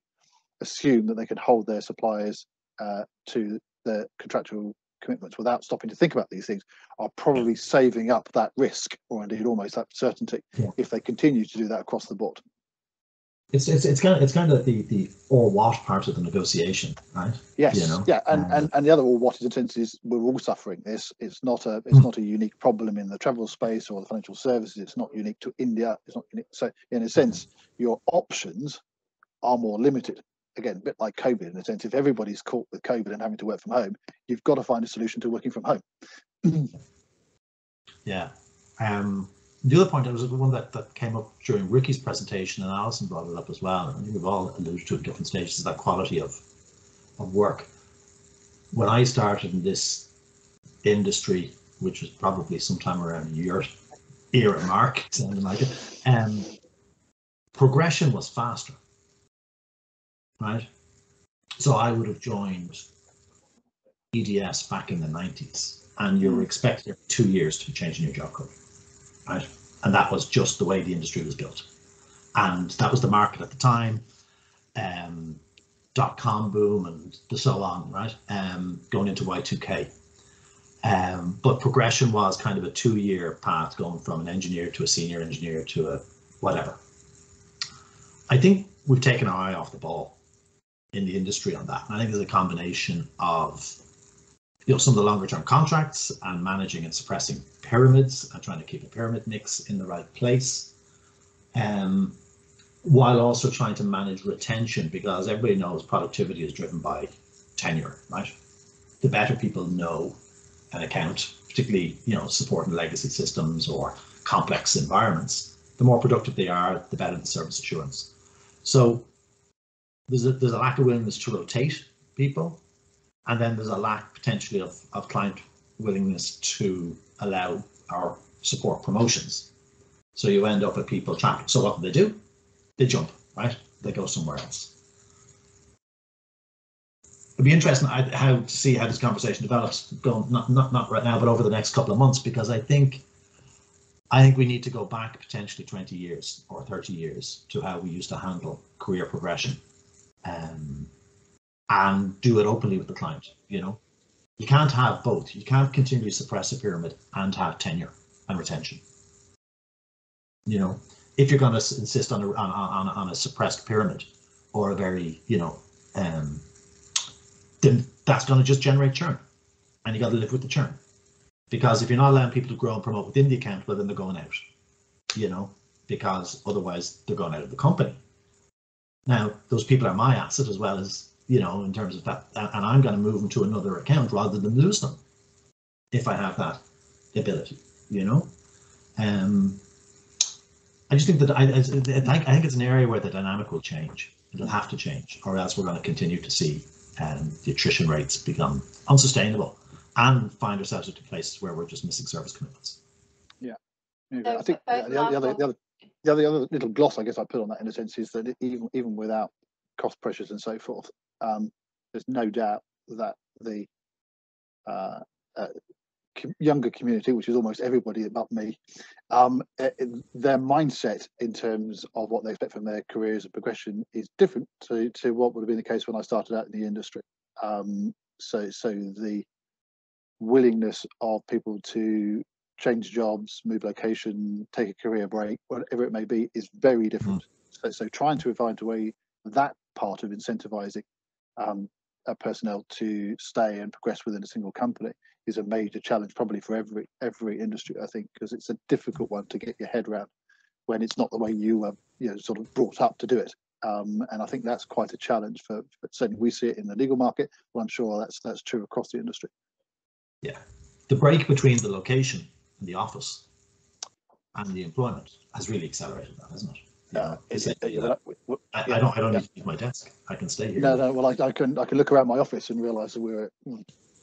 assume that they can hold their suppliers to the contractual commitments without stopping to think about these things, are probably saving up that risk, or indeed almost that certainty, if they continue to do that across the board.
It's kind of the or what part of the negotiation, right?
Yes,
you know?
and the other or what is we're all suffering this. It's not a unique problem in the travel space or the financial services. It's not unique to India. It's not unique. So in a sense, your options are more limited. Again, a bit like COVID in a sense. If everybody's caught with COVID and having to work from home, you've got to find a solution to working from home.
Yeah. The other point, was one that came up during Ricky's presentation, and Alison brought it up as well, and I think we've all alluded to it at different stages, is that quality of work. When I started in this industry, which was probably sometime around your era mark, sounding like it, progression was faster, right? So I would have joined EDS back in the 90s, and you were expected every 2 years to be changing your job code. Right, and that was just the way the industry was built, and that was the market at the time. .com boom and so on, right? Going into Y2K, but progression was kind of a 2-year path, going from an engineer to a senior engineer to a whatever. I think we've taken our eye off the ball in the industry on that. And I think there's a combination of some of the longer term contracts and managing and suppressing pyramids and trying to keep a pyramid mix in the right place, while also trying to manage retention, because everybody knows productivity is driven by tenure, right? The better people know an account, particularly supporting legacy systems or complex environments, the more productive they are, the better the service assurance. So there's a lack of willingness to rotate people. And then there's a lack potentially of client willingness to allow or support promotions. So you end up with people trapped. So what do? They jump, right? They go somewhere else. It'd be interesting to see how this conversation develops, going not right now, but over the next couple of months, because I think we need to go back potentially 20 years or 30 years to how we used to handle career progression. And do it openly with the client. You can't have both. You can't continually suppress a pyramid and have tenure and retention. If you're going to insist on a suppressed pyramid or a very, then that's going to just generate churn, and you got to live with the churn. Because if you're not allowing people to grow and promote within the account, well, then they're going out. Because otherwise they're going out of the company. Now, those people are my asset as well as, in terms of that, and I'm going to move them to another account rather than lose them if I have that ability, I just think that I think it's an area where the dynamic will change. It'll have to change, or else we're going to continue to see the attrition rates become unsustainable and find ourselves into places where we're just missing service commitments.
Yeah, I think the other little gloss I guess I put on that in a sense is that even without cost pressures and so forth, there's no doubt that the younger community, which is almost everybody but me, their mindset in terms of what they expect from their careers and progression is different to what would have been the case when I started out in the industry. So the willingness of people to change jobs, move location, take a career break, whatever it may be, is very different. So trying to find a way that part of incentivizing personnel to stay and progress within a single company is a major challenge, probably for every industry, I think, because it's a difficult one to get your head around when it's not the way you were, sort of brought up to do it. And I think that's quite a challenge for certainly we see it in the legal market, but I'm sure that's true across the industry. Yeah,
the break between the location and the office and the employment has really accelerated that, hasn't it? I don't need to leave my desk. I can stay here.
No. Well, I can look around my office and realise that we're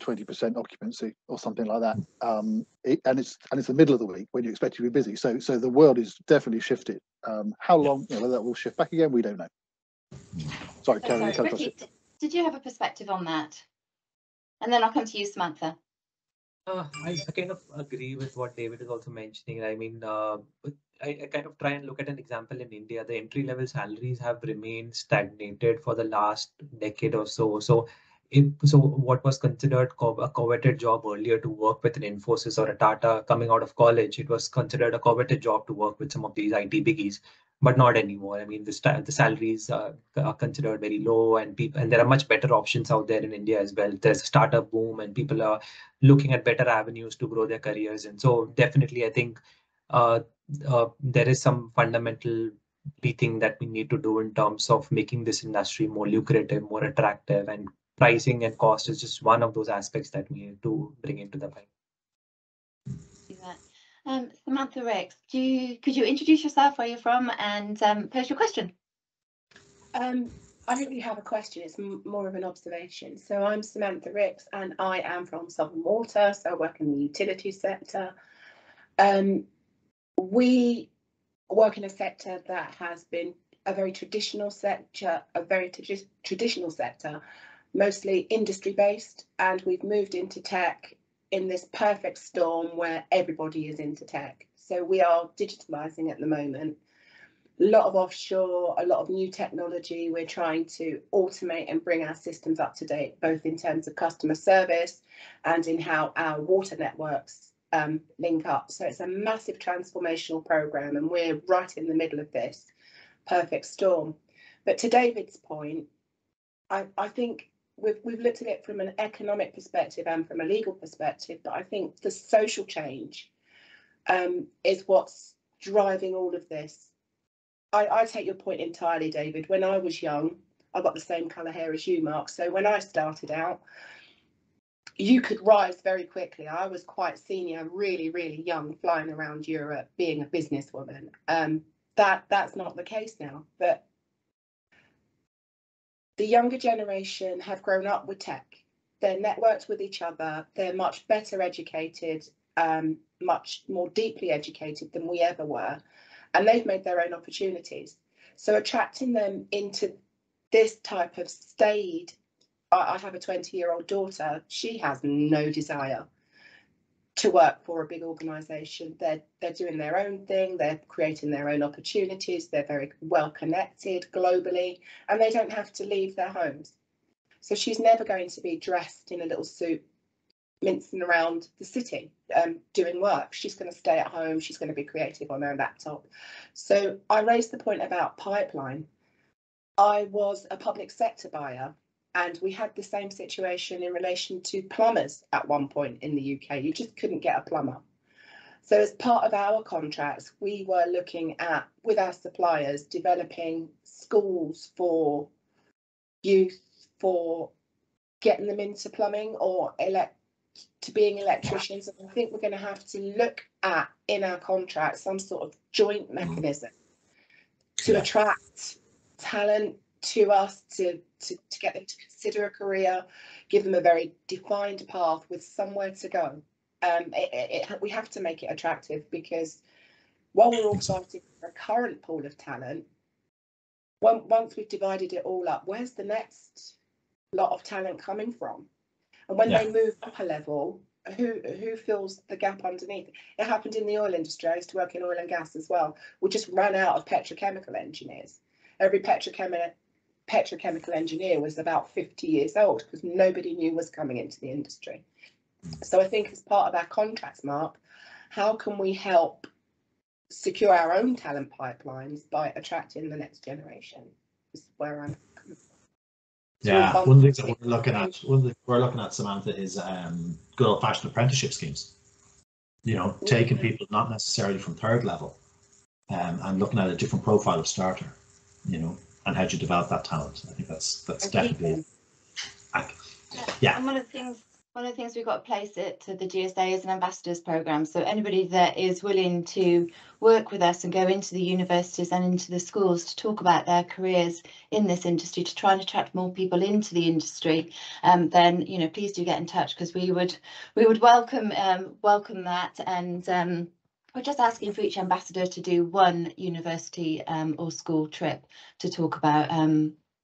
20% occupancy or something like that. And it's the middle of the week when you expect to be busy. So the world is definitely shifted. How long, whether that will shift back again, we don't know. Sorry, Kerry,
Ricky, did you have a perspective on that? And then I'll come to you, Samantha.
I kind of agree with what David is also mentioning. I mean, I kind of try and look at an example in India. The entry-level salaries have remained stagnated for the last decade or so. So what was considered a coveted job earlier to work with an Infosys or a Tata coming out of college, it was considered a coveted job to work with some of these IT biggies, but not anymore. I mean, the salaries are considered very low, and there are much better options out there in India as well. There's a startup boom, and people are looking at better avenues to grow their careers. And so definitely, I think there is some fundamental rethink that we need to do in terms of making this industry more lucrative, more attractive, and pricing and cost is just one of those aspects that we need to bring into the fight.
Do that. Samantha Rex, could you introduce yourself, where you're from, and pose your question?
I don't really have a question, it's more of an observation. So I'm Samantha Ricks and I am from Southern Water, so I work in the utility sector. We work in a sector that has been a very traditional sector, mostly industry based, and we've moved into tech in this perfect storm where everybody is into tech. So we are digitalizing at the moment. A lot of offshore, a lot of new technology. We're trying to automate and bring our systems up to date, both in terms of customer service and in how our water networks link up. So it's a massive transformational program, and we're right in the middle of this perfect storm. But to David's point, I think we've looked at it from an economic perspective and from a legal perspective, but I think the social change is what's driving all of this. I take your point entirely, David. When I was young, I've got the same colour hair as you, Mark. So when I started out, you could rise very quickly. I was quite senior, really, really young, flying around Europe, being a businesswoman. That's not the case now. But the younger generation have grown up with tech. They're networked with each other. They're much better educated, much more deeply educated than we ever were. And they've made their own opportunities. So attracting them into this type of staid, I have a 20-year-old daughter, she has no desire to work for a big organisation. They're doing their own thing, they're creating their own opportunities, they're very well connected globally, and they don't have to leave their homes. So she's never going to be dressed in a little suit, mincing around the city, doing work. She's going to stay at home. She's going to be creative on her laptop. So I raised the point about pipeline. I was a public sector buyer, and we had the same situation in relation to plumbers at one point in the UK. You just couldn't get a plumber. So as part of our contracts, we were looking at, with our suppliers, developing schools for youth, for getting them into plumbing or to being electricians. And I think we're going to have to look at, in our contract, some sort of joint mechanism to attract talent to us, to get them to consider a career, give them a very defined path with somewhere to go. We have to make it attractive, because while we're all fighting for a current pool of talent, once we've divided it all up, where's the next lot of talent coming from? And when they move up a level, who fills the gap underneath? It happened in the oil industry. I used to work in oil and gas as well. We just ran out of petrochemical engineers. Every petrochemical engineer was about 50 years old, because nobody knew was coming into the industry. So I think as part of our contracts, Mark, how can we help secure our own talent pipelines by attracting the next generation? This is where I'm coming from.
Yeah, one of the things that we're looking at, Samantha, is good old-fashioned apprenticeship schemes. You know, taking people not necessarily from third level, and looking at a different profile of starter. You know, and how do you develop that talent? I think that's definitely.
Yeah. And one of One of the things we've got to place it to the GSA is an ambassadors programme. So anybody that is willing to work with us and go into the universities and into the schools to talk about their careers in this industry, to try and attract more people into the industry, then please do get in touch, because we would welcome that. And we're just asking for each ambassador to do one university or school trip to talk about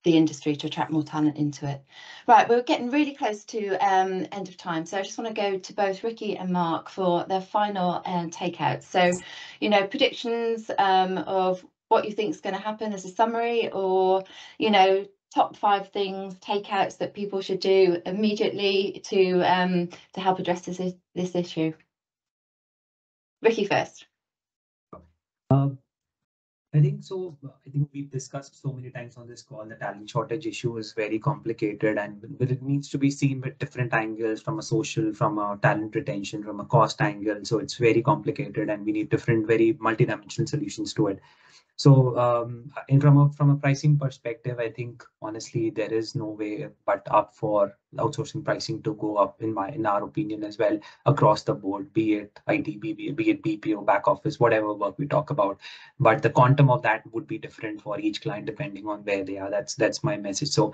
the industry, to attract more talent into it. Right, we're getting really close to end of time, so I just want to go to both Ricky and Mark for their final takeouts. So, predictions of what you think is going to happen as a summary, or top 5 things, takeouts that people should do immediately to help address this issue. Ricky first.
I think so. I think we've discussed so many times on this call, the talent shortage issue is very complicated, and it needs to be seen with different angles, from a social, from a talent retention, from a cost angle. So it's very complicated, and we need different, very multidimensional solutions to it. So and from a pricing perspective, I think honestly there is no way but up for outsourcing pricing to go up, in our opinion as well, across the board, be it IT, be it BPO, back office, whatever work we talk about. But the quantum of that would be different for each client depending on where they are. That's my message. So,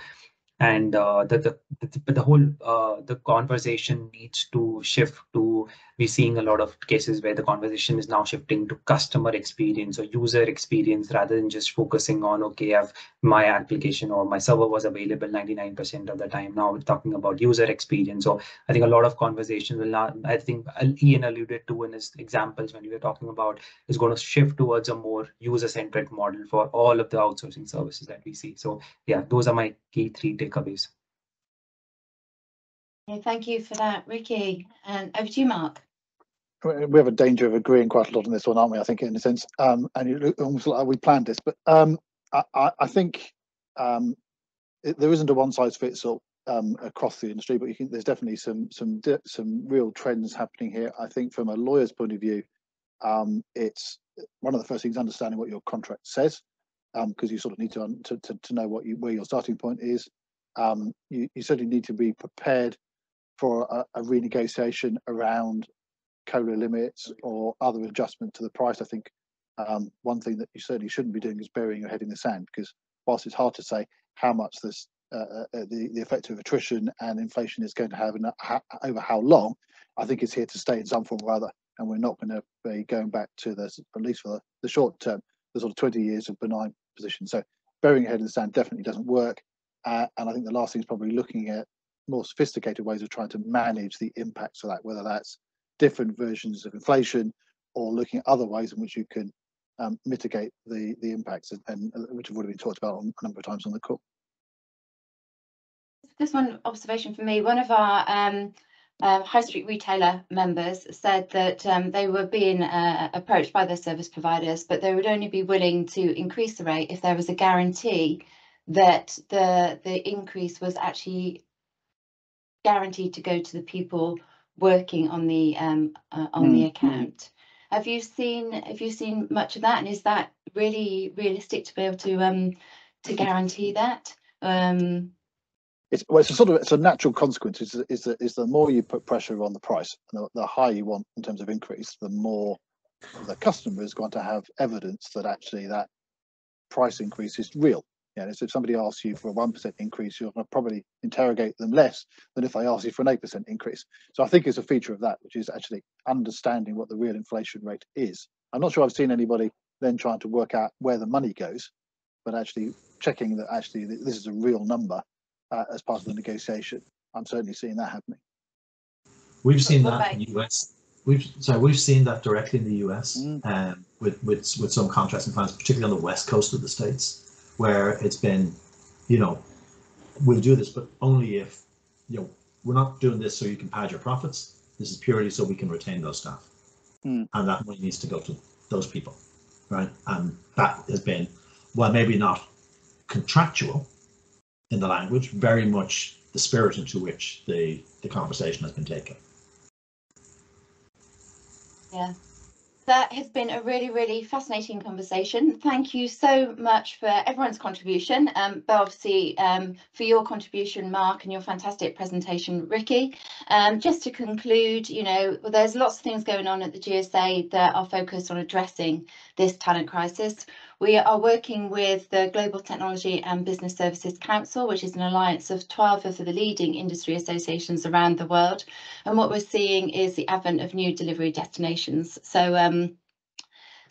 and the whole the conversation needs to shift to, we're seeing a lot of cases where the conversation is now shifting to customer experience or user experience, rather than just focusing on, okay, I've my application or my server was available 99% of the time. Now we're talking about user experience. So I think a lot of conversations will not, I think Ian alluded to in his examples when we were talking about, is going to shift towards a more user-centric model for all of the outsourcing services that we see. So yeah, those are my key 3 takeaways.
Okay, thank you for that, Ricky. And over to you, Mark.
We have a danger of agreeing quite a lot on this one, aren't we? I think, in a sense, and you look almost like we planned this, but I think there isn't a one size fits all across the industry, but there's definitely some real trends happening here. I think from a lawyer's point of view, it's one of the first things, understanding what your contract says, because you sort of need to know where your starting point is. You certainly need to be prepared for a renegotiation around COLA limits or other adjustment to the price. I think one thing that you certainly shouldn't be doing is burying your head in the sand, because whilst it's hard to say how much this the effect of attrition and inflation is going to have over how long, I think it's here to stay in some form or other, and we're not going to be going back to this, at least for the short term, the sort of 20 years of benign position. So burying your head in the sand definitely doesn't work, and I think the last thing is probably looking at more sophisticated ways of trying to manage the impacts of that, whether that's different versions of inflation or looking at other ways in which you can mitigate the impacts, and which have already been talked about a number of times on the call.
Just one observation for me. One of our high street retailer members said that they were being approached by their service providers, but they would only be willing to increase the rate if there was a guarantee that the increase was actually guaranteed to go to the people working on the account. Have you seen much of that, and is that really realistic to be able to guarantee that?
It's a natural consequence. Is the more you put pressure on the price, and the higher you want in terms of increase, the more the customer is going to have evidence that actually that price increase is real. Yeah, so if somebody asks you for a 1% increase, you're going to probably interrogate them less than if they ask you for an 8% increase. So I think it's a feature of that, which is actually understanding what the real inflation rate is. I'm not sure I've seen anybody then trying to work out where the money goes, but actually checking that actually this is a real number as part of the negotiation. I'm certainly seeing that happening.
We've seen that in the US. We've seen that directly in the US with some contracts and plans, particularly on the west coast of the States, where it's been, we'll do this, but only if, we're not doing this so you can pad your profits. This is purely so we can retain those staff. And that money needs to go to those people, right? And that has been, well, maybe not contractual in the language, very much the spirit into which the conversation has been taken.
Yeah. That has been a really, really fascinating conversation. Thank you so much for everyone's contribution, but obviously for your contribution, Mark, and your fantastic presentation, Ricky. Just to conclude, you know, there's lots of things going on at the GSA that are focused on addressing this talent crisis. We are working with the Global Technology and Business Services Council, which is an alliance of 12 of the leading industry associations around the world. And what we're seeing is the advent of new delivery destinations. Yeah,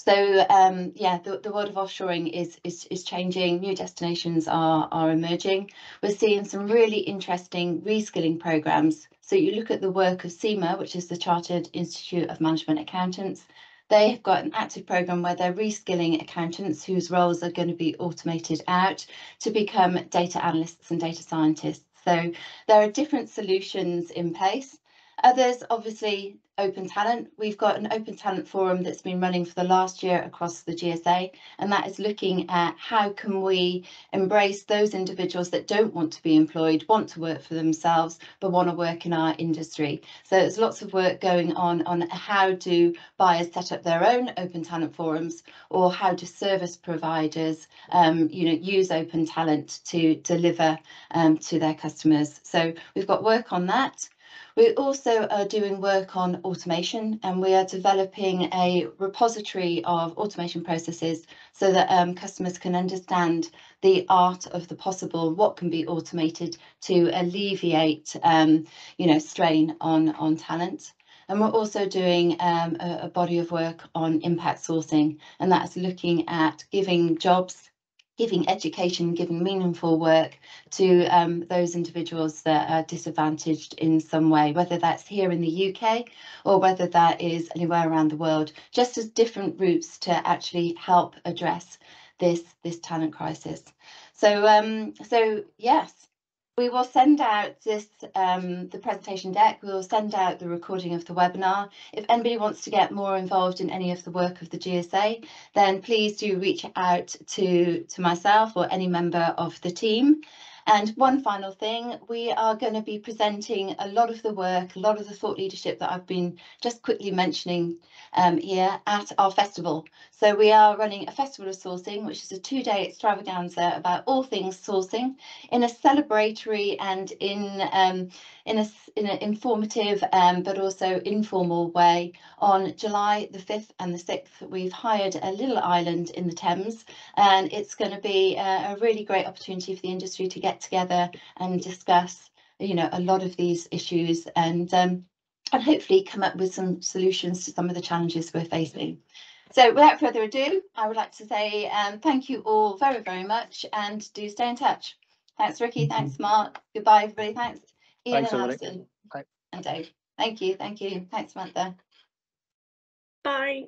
the world of offshoring is changing. New destinations are emerging. We're seeing some really interesting reskilling programs. So you look at the work of CIMA, which is the Chartered Institute of Management Accountants. They have got an active program where they're reskilling accountants whose roles are going to be automated out to become data analysts and data scientists. So there are different solutions in place. Others, obviously, open talent. We've got an open talent forum that's been running for the last year across the GSA, and that is looking at how can we embrace those individuals that don't want to be employed, want to work for themselves, but want to work in our industry. So there's lots of work going on how do buyers set up their own open talent forums, or how do service providers use open talent to deliver to their customers. So we've got work on that. We also are doing work on automation, and we are developing a repository of automation processes so that customers can understand the art of the possible, what can be automated to alleviate strain on talent. And we're also doing a body of work on impact sourcing, and that's looking at giving jobs, giving education, giving meaningful work to those individuals that are disadvantaged in some way, whether that's here in the UK or whether that is anywhere around the world, just as different routes to actually help address this talent crisis. So yes, we will send out the presentation deck. We will send out the recording of the webinar. If anybody wants to get more involved in any of the work of the GSA, then please do reach out to myself or any member of the team. And one final thing, we are going to be presenting a lot of the work, a lot of the thought leadership that I've been just quickly mentioning here at our festival. So we are running a festival of sourcing, which is a 2-day extravaganza about all things sourcing in a celebratory and in an informative but also informal way. On July the 5th and the 6th, we've hired a little island in the Thames, and it's going to be a really great opportunity for the industry to get together and discuss, a lot of these issues and hopefully come up with some solutions to some of the challenges we're facing. So without further ado, I would like to say thank you all very, very much, and do stay in touch. Thanks, Ricky. Thanks, Mark. Goodbye, everybody. Thanks, Ian and Alison and Dave. Thank you. Thanks, Samantha.
Bye.